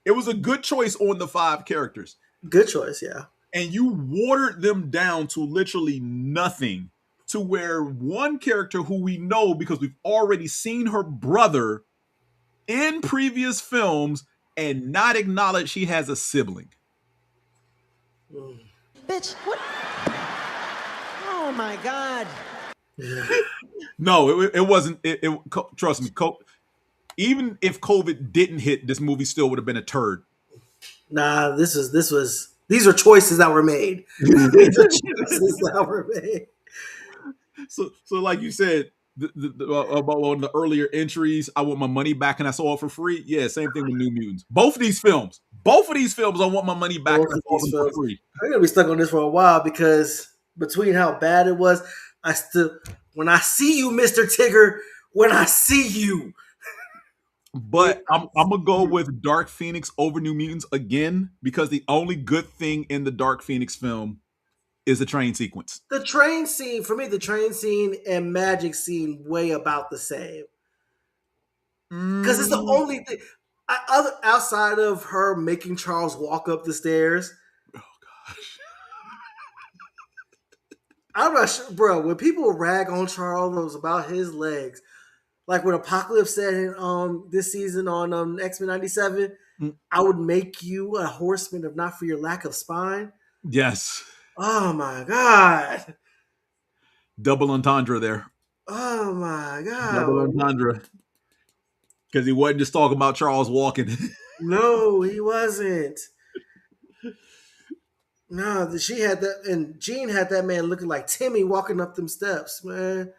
it was a good choice on the 5 characters. Good choice, yeah. And you watered them down to literally nothing. To where one character who we know because we've already seen her brother in previous films and not acknowledge she has a sibling. Bitch, what? Oh my God. No, it wasn't. Trust me, even if COVID didn't hit, this movie still would have been a turd. Nah, these are choices that were made. These are choices that were made. So like you said about one of the earlier entries, I want my money back and I saw it for free. Yeah, same thing with New Mutants. Both of these films, I want my money back and I saw them for free. I'm gonna be stuck on this for a while because between how bad it was, when I see you, Mr. Tigger, when I see you. But I'm gonna go with Dark Phoenix over New Mutants again because the only good thing in the Dark Phoenix film is the train sequence. The train scene, for me, the train scene and magic scene way about the same. Because it's the only thing outside of her making Charles walk up the stairs. I'm not sure, bro. When people rag on Charles about his legs, like when Apocalypse said in this season on X-Men '97, Mm. I would make you a horseman if not for your lack of spine. Yes. Oh my god. Double entendre there. Oh my Double god. entendre. Because he wasn't just talking about Charles walking. No, he wasn't. No, she had that, and Jean had that man looking like Timmy walking up them steps, man.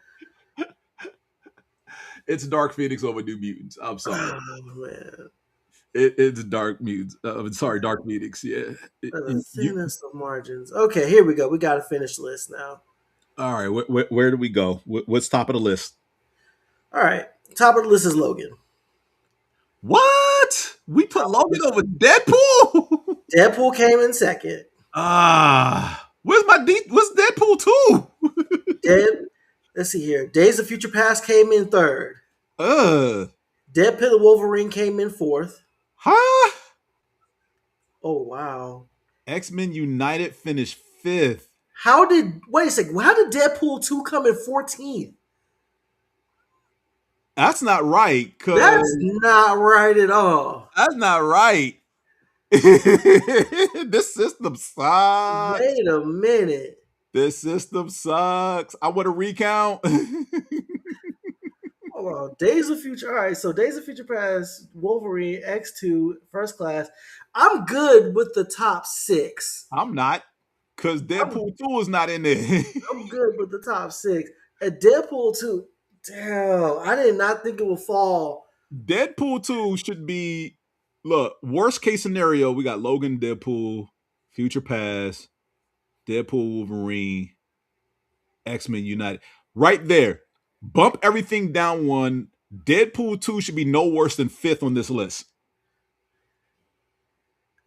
It's Dark Phoenix over New Mutants. I'm sorry. Oh man. It's Dark Mutants. Sorry, Dark Phoenix. Yeah. The thinnest of margins. Okay, here we go. We got to finish the list now. All right. Where do we go? What's top of the list? All right. Top of the list is Logan. What? We put Logan over Deadpool? Deadpool came in second. Where's Deadpool 2? Let's see here. Days of Future Past came in third. Deadpool and Wolverine came in fourth. Huh? Oh, wow. X-Men United finished fifth. Wait a second. How did Deadpool 2 come in 14th? That's not right. That's not right at all. That's not right. This system sucks. Wait a minute. This system sucks. I want a recount. Hold on. Days of Future. All right, so Days of Future Past, Wolverine, X2, First Class. I'm good with the top 6. I'm not, because Deadpool 2 is not in there. I'm good with the top 6. And Deadpool 2, damn, I did not think it would fall. Deadpool 2 should be, look, worst case scenario, we got Logan, Deadpool, Future Past, Deadpool, Wolverine, X-Men United. Right there. Bump everything down one. Deadpool 2 should be no worse than 5th on this list.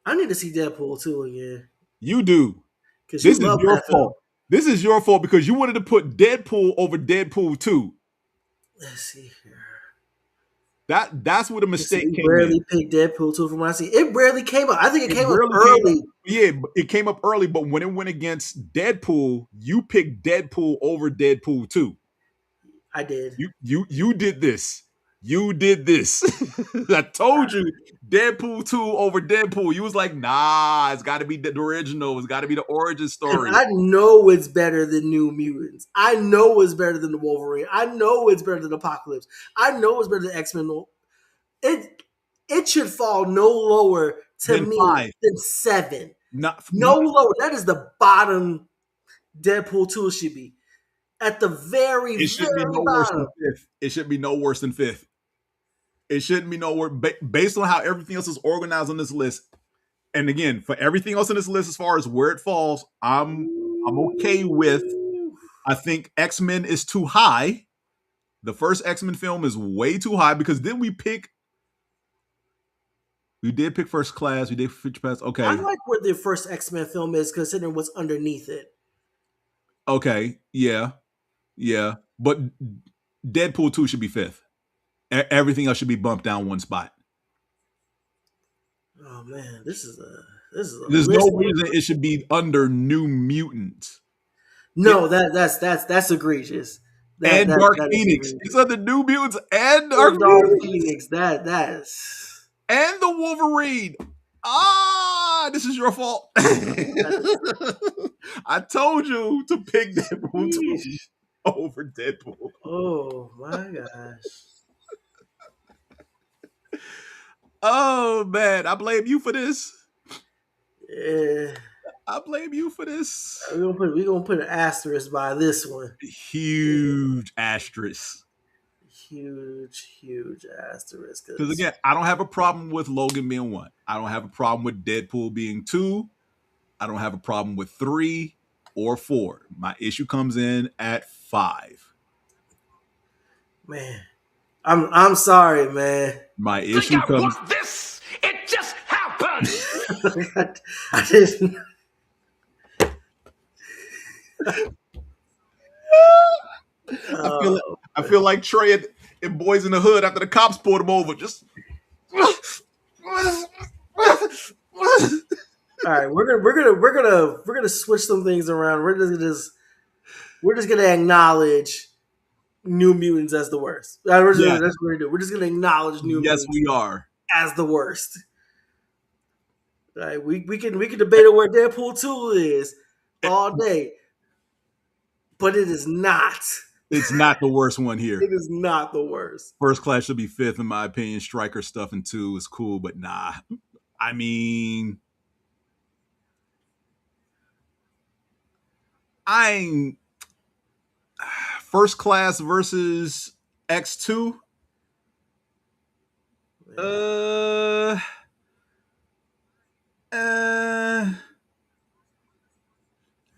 I need to see Deadpool 2 again. You do. This is your fault. This is your fault because you wanted to put Deadpool over Deadpool 2. Let's see here. That's where the mistake came in. Rarely picked Deadpool 2 from what I see. It rarely came up. I think it came up early. It came up early, but when it went against Deadpool, you picked Deadpool over Deadpool 2. I did. You did this. You did this. I told you Deadpool 2 over Deadpool. You was like, nah, it's got to be the original. It's got to be the origin story. And I know it's better than New Mutants. I know it's better than the Wolverine. I know it's better than Apocalypse. I know it's better than X-Men. It should fall no lower than 5. Than 7. No lower. That is the bottom Deadpool 2 should be. At the very, it should be no worse than 5th. It should be no worse than 5th. It shouldn't be no worse. Based on how everything else is organized on this list, and again, for everything else on this list, as far as where it falls, I'm okay with. I think X-Men is too high. The first X-Men film is way too high because then we did pick First Class. We did Future Past. Okay, I like where the first X-Men film is considering what's underneath it. Okay, yeah. But Deadpool 2 should be 5th. Everything else should be bumped down one spot. Oh man, this is a There's no reason it should be under New Mutants. No, that's egregious. And Dark Phoenix. It's under New Mutants and Dark Phoenix. That's and the Wolverine. This is your fault. I told you to pick Deadpool 2 over Deadpool. Oh my gosh. Oh man, I blame you for this. Yeah. I blame you for this. We're gonna put an asterisk by this one. Huge asterisk. Huge asterisk. Because again, I don't have a problem with Logan being 1. I don't have a problem with Deadpool being 2. I don't have a problem with 3 or 4. My issue comes in at 5. Man, I'm sorry, man. My issue comes. This it just happened. I didn't. I feel like Trey in Boys in the Hood after the cops pulled him over. Just. All right, we're gonna switch some things around. We're just we're just gonna acknowledge New Mutants as the worst. That's what we're gonna do. We're just gonna acknowledge New Yes, Mutants we are. as the worst. Right? We can debate on where Deadpool 2 is all day, but it is not. It's not the worst one here. It is not the worst. First Class should be 5th in my opinion. Stryker stuff in 2 is cool, but nah. I mean, First Class versus X2.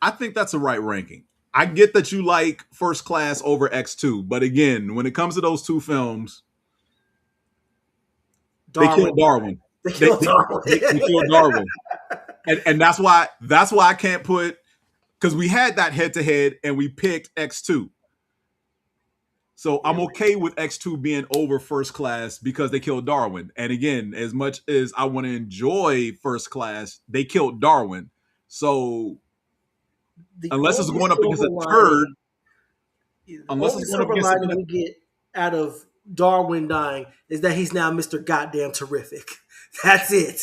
I think that's the right ranking. I get that you like First Class over X2, but again, when it comes to those two films, they killed Darwin. They killed Darwin. They killed Darwin. And that's why I can't put, because we had that head to head and we picked X2. So I'm okay with X2 being over First Class because they killed Darwin. And again, as much as I want to enjoy First Class, they killed Darwin. So unless it's going up against a turd, unless it's going up against something we get out of Darwin dying is that he's now Mr. Goddamn Terrific. That's it.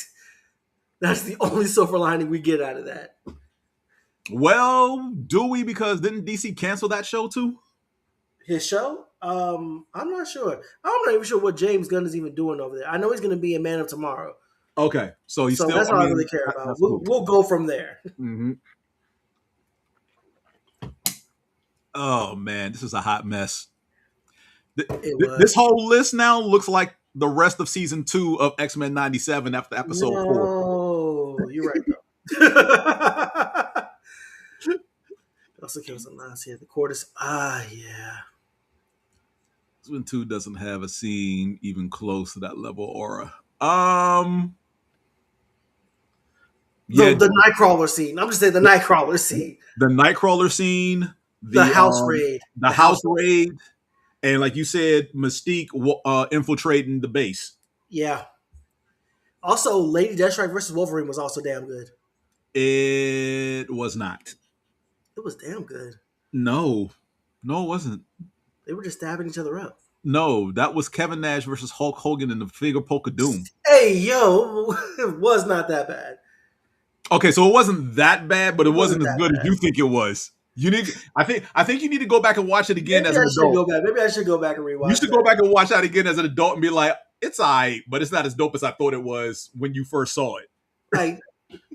That's the only silver lining we get out of that. Well, do we? Because didn't DC cancel that show too? His show? I'm not sure. I'm not even sure what James Gunn is even doing over there. I know he's going to be a Man of Tomorrow. Okay, so he's still. That's all I really care about. We'll go from there. Mm-hmm. Oh man, this is a hot mess. This whole list now looks like the rest of season 2 of X-Men 97 after episode 4. Oh, you're right though. Also kills some lines here. The court is yeah. X-Men 2 doesn't have a scene even close to that level aura. Yeah, the Nightcrawler scene. I'm just saying the Nightcrawler scene. The Nightcrawler scene. The house raid. The house raid. And like you said, Mystique infiltrating the base. Yeah. Also, Lady Deathstrike versus Wolverine was also damn good. It was not. It was damn good. No, it wasn't. They were just stabbing each other up. No, that was Kevin Nash versus Hulk Hogan in the figure Polka Doom. Hey, yo, it was not that bad. Okay, so it wasn't that bad, but it wasn't as good as you think it was. I think you need to go back and watch it again as an adult. Maybe I should go back and rewatch. You should go back and watch that again as an adult and be like, it's alright, but it's not as dope as I thought it was when you first saw it. Like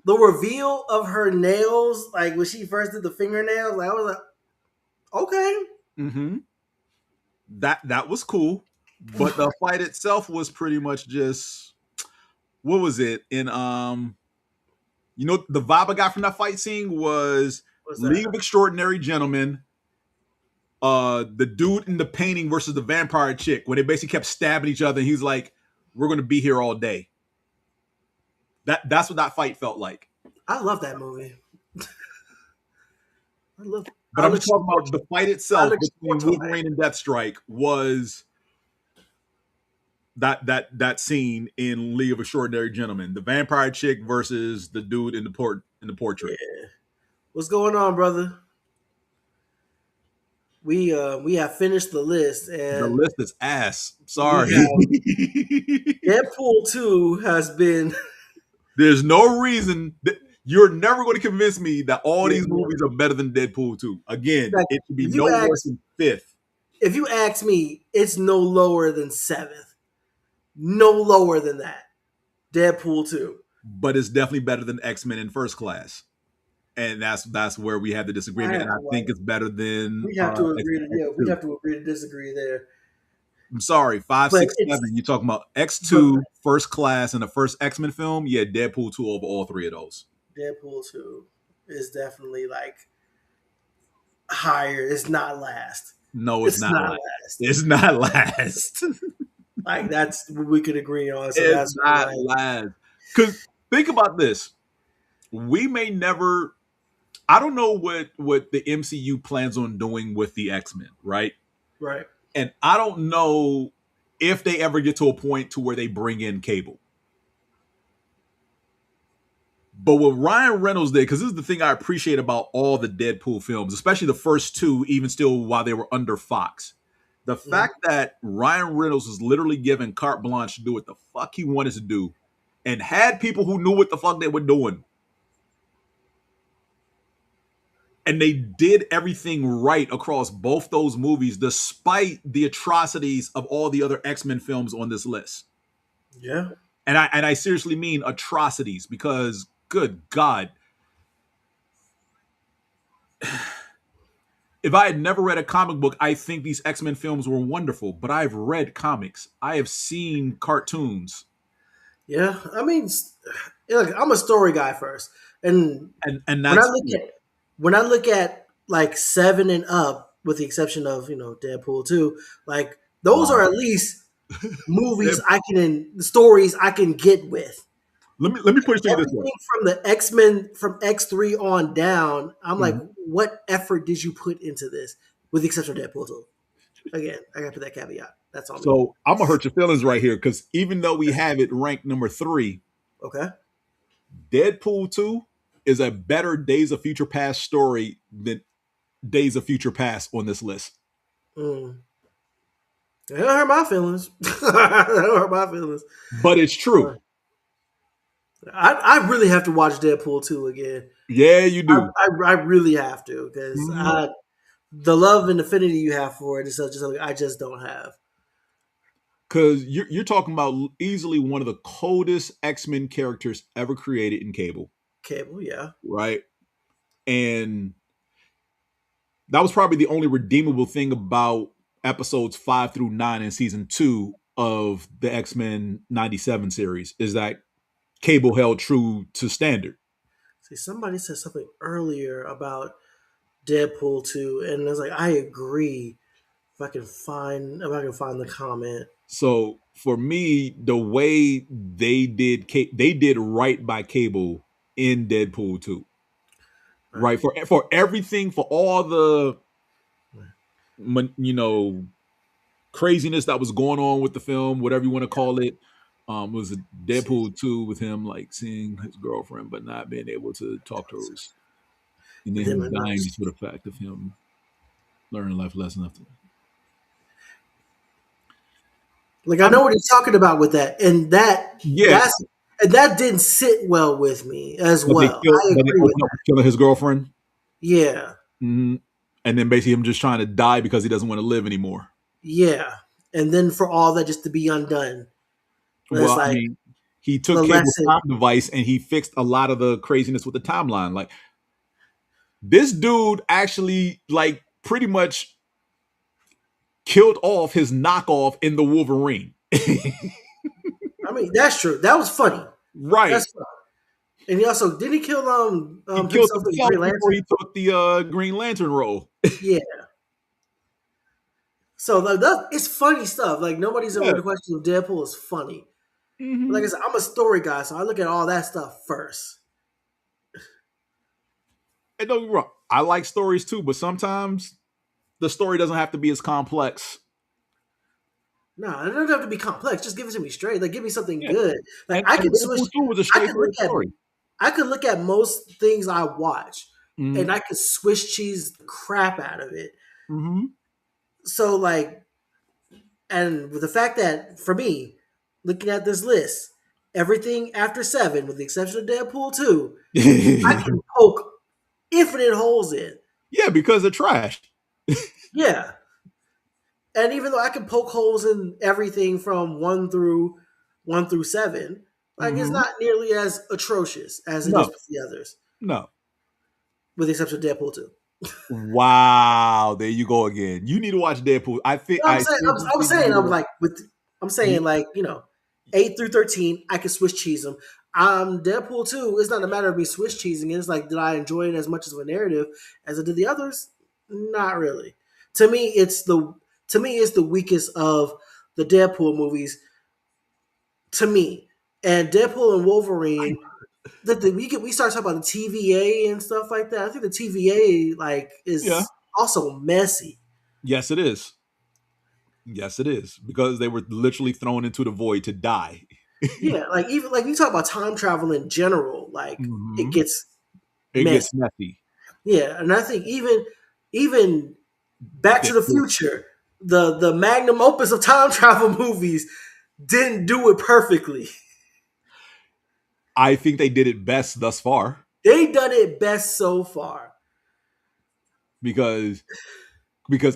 the reveal of her nails, like when she first did the fingernails, like I was like, okay. Mm-hmm. That was cool, but the fight itself was pretty much just, what was it? In the vibe I got from that fight scene was League of Extraordinary Gentlemen, the dude in the painting versus the vampire chick, where they basically kept stabbing each other, and he's like, we're gonna be here all day. That's what that fight felt like. I love that movie. But I'm just talking about the fight itself between Wolverine and Deathstrike was that scene in League of Extraordinary Gentlemen, the vampire chick versus the dude in the portrait. Yeah. What's going on, brother? We have finished the list, and the list is ass. Sorry. Deadpool 2 has been. There's no reason that you're never going to convince me that all these movies are better than Deadpool 2. Again, it should be no worse than 5th. If you ask me, it's no lower than 7th. No lower than that. Deadpool 2. But it's definitely better than X-Men in First Class. And that's where we have the disagreement. And I think it's better than we have to agree we have to agree to disagree there. I'm sorry, 5, 6, 7. You're talking about X2, First Class, and the first X-Men film. Yeah, Deadpool 2 over all 3 of those. Deadpool 2 is definitely like higher. It's not last. No, it's not last. It's not last. Like that's what we could agree on. So it's not last. Because think about this. We may never. I don't know what the MCU plans on doing with the X-Men, right? Right. And I don't know if they ever get to a point to where they bring in Cable. But what Ryan Reynolds did, because this is the thing I appreciate about all the Deadpool films, especially the first two, even still while they were under Fox. The fact that Ryan Reynolds was literally given carte blanche to do what the fuck he wanted to do and had people who knew what the fuck they were doing. And they did everything right across both those movies, despite the atrocities of all the other X-Men films on this list. Yeah. And I seriously mean atrocities, because good God. If I had never read a comic book, I think these X-Men films were wonderful. But I've read comics. I have seen cartoons. Yeah. I mean, look, I'm a story guy first. And that's when I look at like 7 and up, with the exception of, Deadpool 2, like those are at least movies stories I can get with. Let me put it to you this way. From the X-Men, from X3 on down, I'm like, what effort did you put into this? With the exception of Deadpool 2. Again, I gotta put that caveat. That's all. So I'm gonna hurt your feelings right here, because even though we have it ranked number 3, okay, Deadpool 2 is a better Days of Future Past story than Days of Future Past on this list. That hurt my feelings. That hurt my feelings. But it's true. I really have to watch Deadpool 2 again. Yeah, you do. I really have to, because the love and affinity you have for it is just something I just don't have. Because you're talking about easily one of the coldest X-Men characters ever created in Cable. Cable, yeah. Right? And that was probably the only redeemable thing about episodes 5 through 9 in season 2 of the X-Men 97 series, is that Cable held true to standard. See, somebody said something earlier about Deadpool 2, and I was like, I agree. If I can find the comment. So for me, the way they did right by Cable in Deadpool 2. Right? For everything, for all the craziness that was going on with the film, whatever you want to call it. Was a Deadpool 2 with him like seeing his girlfriend but not being able to talk to her. And then him dying just for the fact of him learning life lesson after. Like, I know what he's talking about with that. And that didn't sit well with me as well. I agree with that. Killing his girlfriend? Yeah. Mm-hmm. And then basically him just trying to die because he doesn't want to live anymore. Yeah. And then for all that just to be undone. Well, like, I mean, he took Cable's time device and he fixed a lot of the craziness with the timeline. Like, this dude actually, like, pretty much killed off his knockoff in the Wolverine. I mean, that's true. That was funny. Right. That's funny. And he also, didn't he kill he killed himself before he took the Green Lantern role. Yeah. So like, it's funny stuff. Like, nobody's ever the question of Deadpool is funny. Mm-hmm. Like I said, I'm a story guy, so I look at all that stuff first. And don't get me wrong, I like stories too, but sometimes the story doesn't have to be as complex. No, it doesn't have to be complex. Just give it to me straight. Like, give me something good. Like, I can switch. I could look at most things I watch, and I could Swiss cheese the crap out of it. Mm-hmm. So, like, and with the fact that for me, looking at this list, everything after 7, with the exception of Deadpool 2, I can poke infinite holes in. Yeah, because they're trash. Yeah. And even though I can poke holes in everything from 1 through 7, like, it's not nearly as atrocious as it is with the others. No. With the exception of Deadpool 2. Wow, there you go again. You need to watch Deadpool. I'm saying, like, 8 through 13, I can Swiss cheese them. Deadpool 2, it's not a matter of me Swiss cheesing it. It's like, did I enjoy it as much as a narrative as I did the others? Not really. To me, it's the weakest of the Deadpool movies. To me, and Deadpool and Wolverine, we start talking about the TVA and stuff like that. I think the TVA is also messy. Yes, it is. Yes, it is, because they were literally thrown into the void to die. Yeah, like even like you talk about time travel in general, like it Mhm. gets It messy. gets messy. Yeah, and I think even Back to the Future, the magnum opus of time travel movies, didn't do it perfectly. I think they did it best thus far They done it best so far. because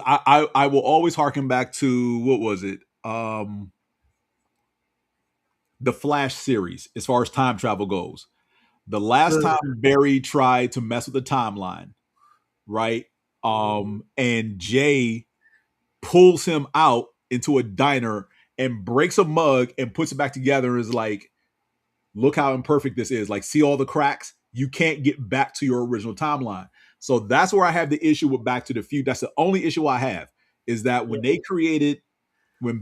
I will always harken back to what was it? The Flash series as far as time travel goes. The last time Barry tried to mess with the timeline, right? And Jay pulls him out into a diner and breaks a mug and puts it back together and is like, look how imperfect this is. Like, see all the cracks? You can't get back to your original timeline. So that's where I have the issue with Back to the Future. That's the only issue I have is that when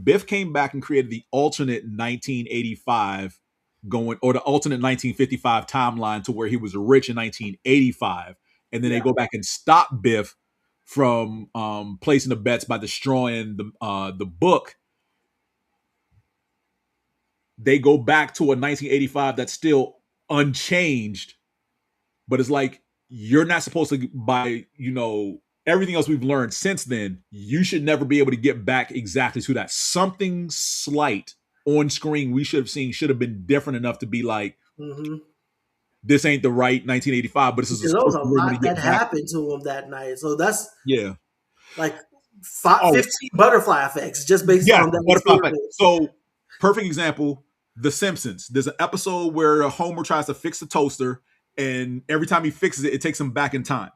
Biff came back and created the alternate 1985 or the alternate 1955 timeline to where he was rich in 1985, and then they go back and stop Biff from placing the bets by destroying the book. They go back to a 1985 that's still unchanged, but it's like you're not supposed to by everything else we've learned since then. You should never be able to get back exactly to that. Something slight on screen we should have seen should have been different enough to be like, this ain't the right 1985, but this is Because there was supposed a to be able to lot that get back. happened to him that night, so that's Yeah. like Oh, 15 butterfly effects just based yeah, on that butterfly effect. experience. So, perfect example, The Simpsons. There's an episode where Homer tries to fix the toaster, and every time he fixes it, it takes him back in time,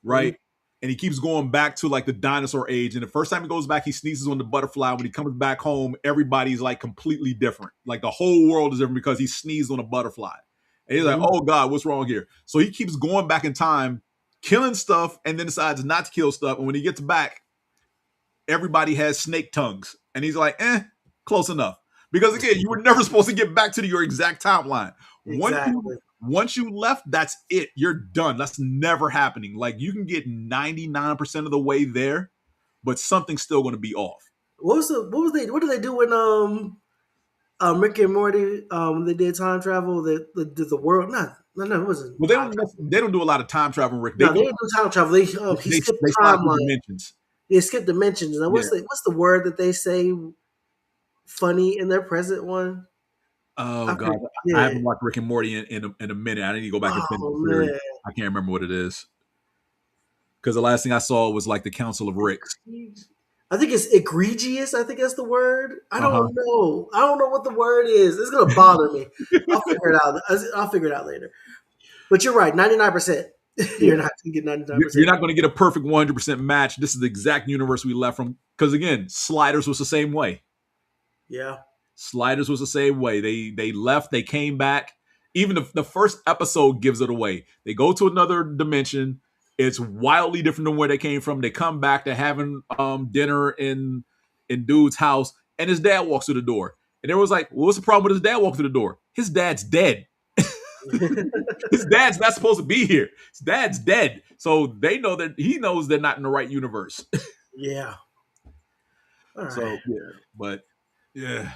right? And he keeps going back to like the dinosaur age. And the first time he goes back, he sneezes on the butterfly. When he comes back home, everybody's like completely different. Like the whole world is different because he sneezed on a butterfly. And he's like, oh God, what's wrong here? So he keeps going back in time, killing stuff, and then decides not to kill stuff. And when he gets back, everybody has snake tongues. And he's like, close enough. Because again, you were never supposed to get back to your exact timeline. Exactly. Once you left, that's it. You're done. That's never happening. Like you can get 99% of the way there, but something's still going to be off. What did they do when Rick and Morty they did time travel? The world it wasn't. Well, they don't do a lot of time travel, Rick. They didn't do time travel. He skipped the slide through timeline. dimensions. They skipped dimensions. And what's the word that they say funny in their present one? Oh God, I haven't watched Rick and Morty in a minute. I need to go back and finish the series. I can't remember what it is because the last thing I saw was like the Council of Ricks. I think it's egregious. I think that's the word. I don't know. I don't know what the word is. It's gonna bother me. I'll figure it out. I'll figure it out later. But you're right. 99%. You're not gonna get 99%. You're not going to get a perfect 100% match. This is the exact universe we left from. Because again, Sliders was the same way. Yeah. Sliders was the same way. They left. They came back. Even the first episode gives it away. They go to another dimension. It's wildly different than where they came from. They come back. They're having dinner in dude's house, and his dad walks through the door. And they was like, well, what's the problem with his dad walking through the door? His dad's dead. His dad's not supposed to be here. His dad's dead. So they know that he knows they're not in the right universe. Yeah. All right. So yeah, but yeah.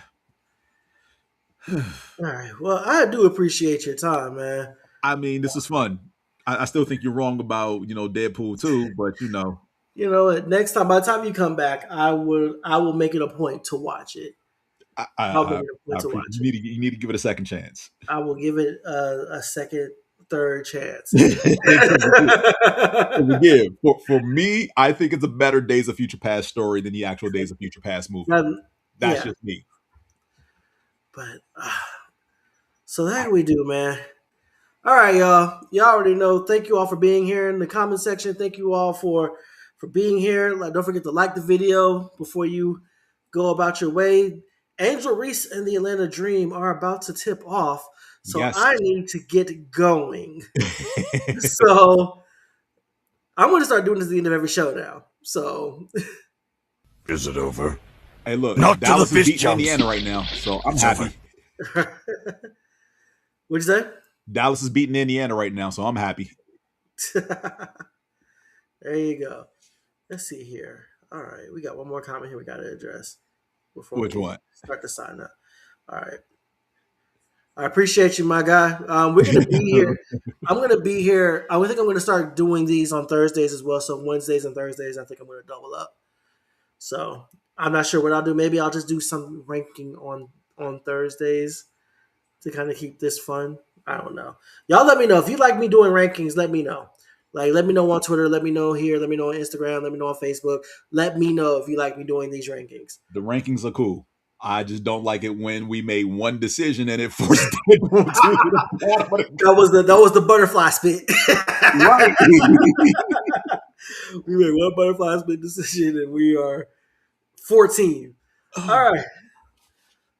All right. Well, I do appreciate your time, man. I mean, this is fun. I still think you're wrong about Deadpool 2, but You know what? Next time, by the time you come back, I will make it a point to watch it. I'll make it a point to watch it. You need to give it a second chance. I will give it a second, third chance. Again, for me, I think it's a better Days of Future Past story than the actual Days of Future Past movie. That's just me. But so that we do, man. All right, y'all. Y'all already know. Thank you all for being here in the comment section. Thank you all for being here. Don't forget to like the video before you go about your way. Angel Reese and the Atlanta Dream are about to tip off, so yes. I need to get going. So I'm going to start doing this at the end of every show now. So is it over? Hey, look, not Dallas to the is beating jumps. Indiana right now, so I'm happy. What'd you say? Dallas is beating Indiana right now, so I'm happy. There you go. Let's see here. All right, we got one more comment here we got to address before Which we one? start to sign up. All right. I appreciate you, my guy. We're gonna be here. I'm gonna be here. I think I'm gonna start doing these on Thursdays as well. So Wednesdays and Thursdays, I think I'm gonna double up. So I'm not sure what I'll do. Maybe I'll just do some ranking on Thursdays to kind of keep this fun. I don't know. Y'all let me know if you like me doing rankings. Let me know. Like, let me know on Twitter. Let me know here. Let me know on Instagram. Let me know on Facebook. Let me know if you like me doing these rankings. The rankings are cool. I just don't like it when we made one decision and it forced people to That was the butterfly spit. right. We made one butterfly spit decision and we are 14. All right.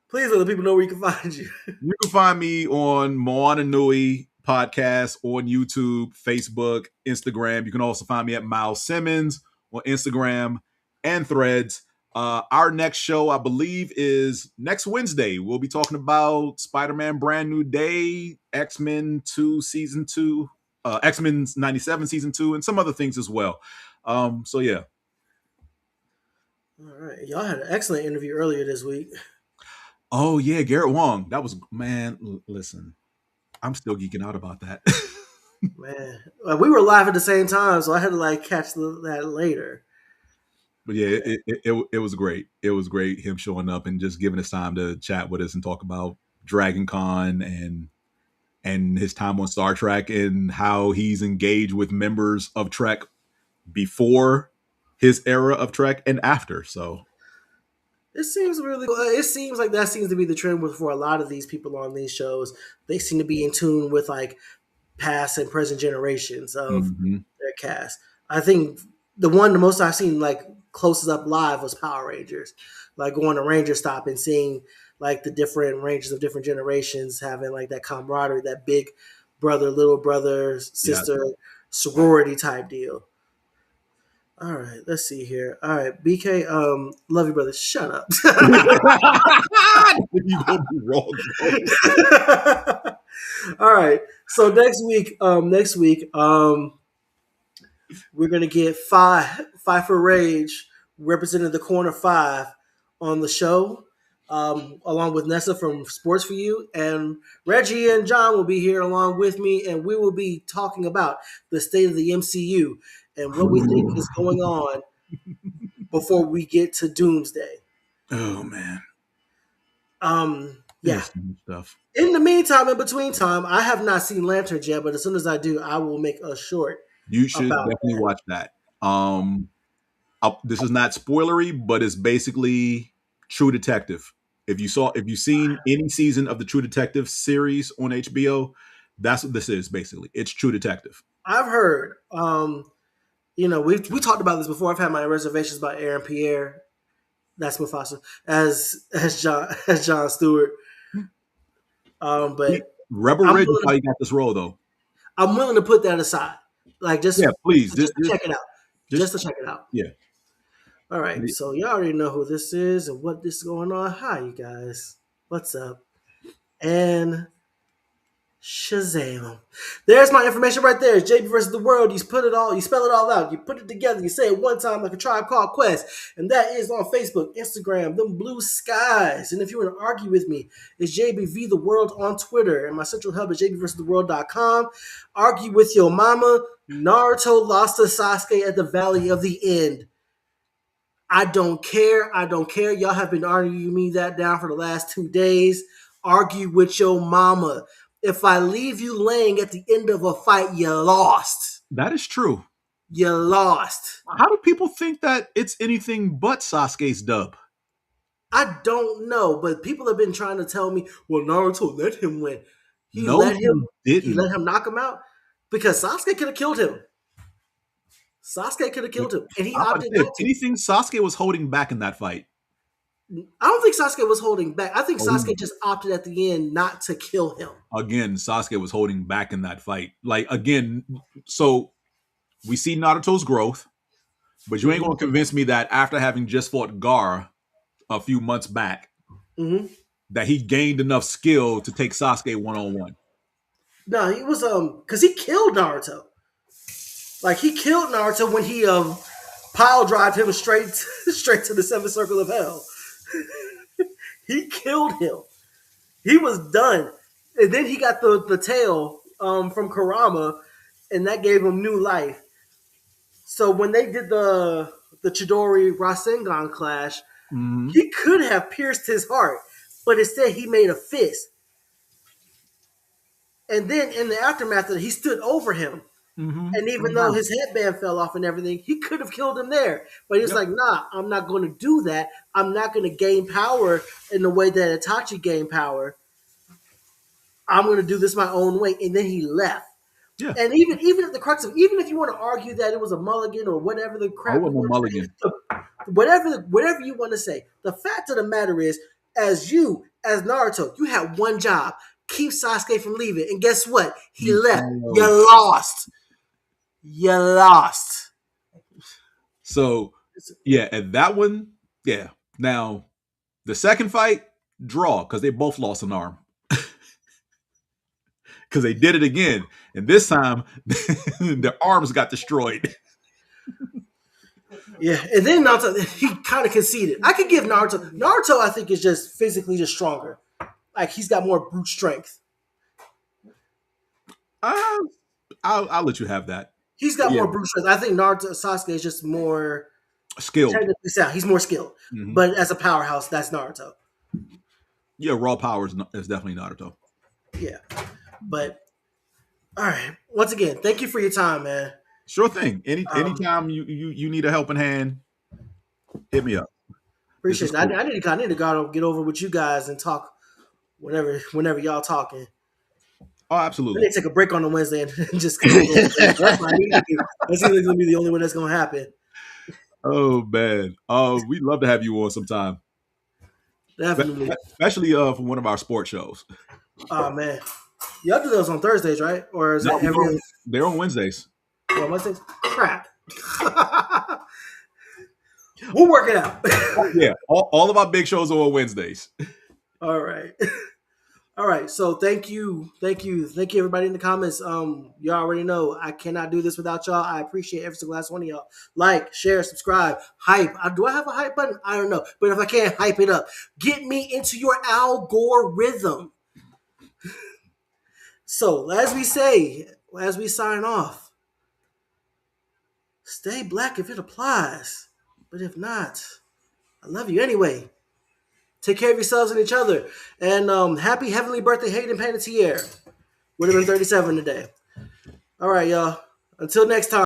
Please let the people know where you can find you. You can find me on Moana Nui podcast on YouTube, Facebook, Instagram. You can also find me at Miles Simmons on Instagram and Threads. Our next show, I believe, is next Wednesday. We'll be talking about Spider-Man Brand New Day, X-Men 2 Season 2, X-Men 97 Season 2, and some other things as well. So, yeah. All right. Y'all had an excellent interview earlier this week. Oh, yeah, Garrett Wong. That was, man, listen, I'm still geeking out about that. Man, we were live at the same time, so I had to catch that later. But yeah, it was great. It was great him showing up and just giving us time to chat with us and talk about Dragon Con and his time on Star Trek and how he's engaged with members of Trek before his era of Trek and after. So it seems really. It seems like that seems to be the trend for a lot of these people on these shows. They seem to be in tune with past and present generations of their cast. I think the most I've seen closest up live was Power Rangers. Going to Ranger Stop and seeing the different Rangers of different generations having that camaraderie, that big brother, little brother, sister, sorority type deal. All right, let's see here. All right, BK, love you, brother. Shut up. you gonna be wrong. All right, so next week, we're gonna get Five for Rage representing the Corner 5 on the show, along with Nessa from Sports for You, and Reggie and John will be here along with me, and we will be talking about the state of the MCU and what we think is going on before we get to Doomsday. Oh man. Yeah. Stuff. In the meantime, in between time, I have not seen Lanterns yet, but as soon as I do, I will make a short. You should definitely watch that. This is not spoilery, but it's basically True Detective. If you've seen any season of the True Detective series on HBO, that's what this is basically. It's True Detective. I've heard. We talked about this before. I've had my reservations about Aaron Pierre. That's Mufasa as John Stewart. But Rebel Ridge is how you got this role, though. I'm willing to put that aside. Please, just check it out. Just to check it out. Yeah. All right. So you already know who this is and what this is going on. Hi, you guys. What's up? And Shazam. There's my information right there. It's JB versus the World. You spell it all out. You put it together. You say it one time like a Tribe Called Quest. And that is on Facebook, Instagram, them blue skies. And if you want to argue with me, it's JBVtheWorld on Twitter. And my central hub is JBVersusTheWorld.com. Argue with your mama. Naruto lost to Sasuke at the Valley of the End. I don't care. Y'all have been arguing me that down for the last 2 days. Argue with your mama. If I leave you laying at the end of a fight, you lost. That is true. You lost. How do people think that it's anything but Sasuke's dub? I don't know, but people have been trying to tell me, well, Naruto let him win. He let him knock him out because Sasuke could have killed him. And he opted not to. Anything Sasuke was holding back in that fight? I don't think Sasuke was holding back. I think Sasuke just opted at the end not to kill him. Again, Sasuke was holding back in that fight. So we see Naruto's growth, but you ain't going to convince me that after having just fought Gaara a few months back, that he gained enough skill to take Sasuke one-on-one. No, he was because he killed Naruto. He killed Naruto when he pile drived him straight to the seventh circle of hell. He killed him. He was done. And then he got the tail from Kurama, and that gave him new life. So when they did the Chidori Rasengan clash, he could have pierced his heart, but instead he made a fist. And then in the aftermath of it, he stood over him. And even though his headband fell off and everything, he could have killed him there. But he was like, nah, I'm not going to do that. I'm not going to gain power in the way that Itachi gained power. I'm going to do this my own way. And then he left. Yeah. And even at the crux of, even if you want to argue that it was a mulligan or whatever the crap, mulligan. Whatever you want to say, the fact of the matter is, as Naruto, you had one job: keep Sasuke from leaving. And guess what? He left. You lost. You lost. So yeah, and that one, yeah. Now the second fight, draw, because they both lost an arm. Because they did it again, and this time their arms got destroyed. Yeah, and then Naruto, he kind of conceded. I could give Naruto. Naruto, I think, is just physically just stronger. Like he's got more brute strength. I'll let you have that. He's got more brute strength. I think Sasuke is just more skilled. Technically sound. He's more skilled, but as a powerhouse, that's Naruto. Yeah, raw power is definitely Naruto. Yeah, but all right. Once again, thank you for your time, man. Sure thing. Anytime you need a helping hand, hit me up. Appreciate it. Cool. I need to get over with you guys and talk whenever y'all talking. Oh, absolutely. I need to take a break on the Wednesday and just that's what I need to do. That's going to be the only one that's going to happen. Oh man, we'd love to have you on sometime. Definitely, especially for one of our sports shows. Oh man, y'all do those on Thursdays, right? Or is that every? They're on Wednesdays. Oh, Wednesdays? Crap. We'll work it out. Yeah, all of our big shows are on Wednesdays. All right. All right. So thank you, everybody in the comments. Y'all already know I cannot do this without y'all. I appreciate every single last one of y'all. Like, share, subscribe, hype. Do I have a hype button? I don't know, but if I can't, hype it up. Get me into your algorithm. So as we sign off, stay black if it applies, but if not, I love you anyway. Take care of yourselves and each other. And happy heavenly birthday, Hayden Panettiere. Would have been 37 today. All right, y'all. Until next time.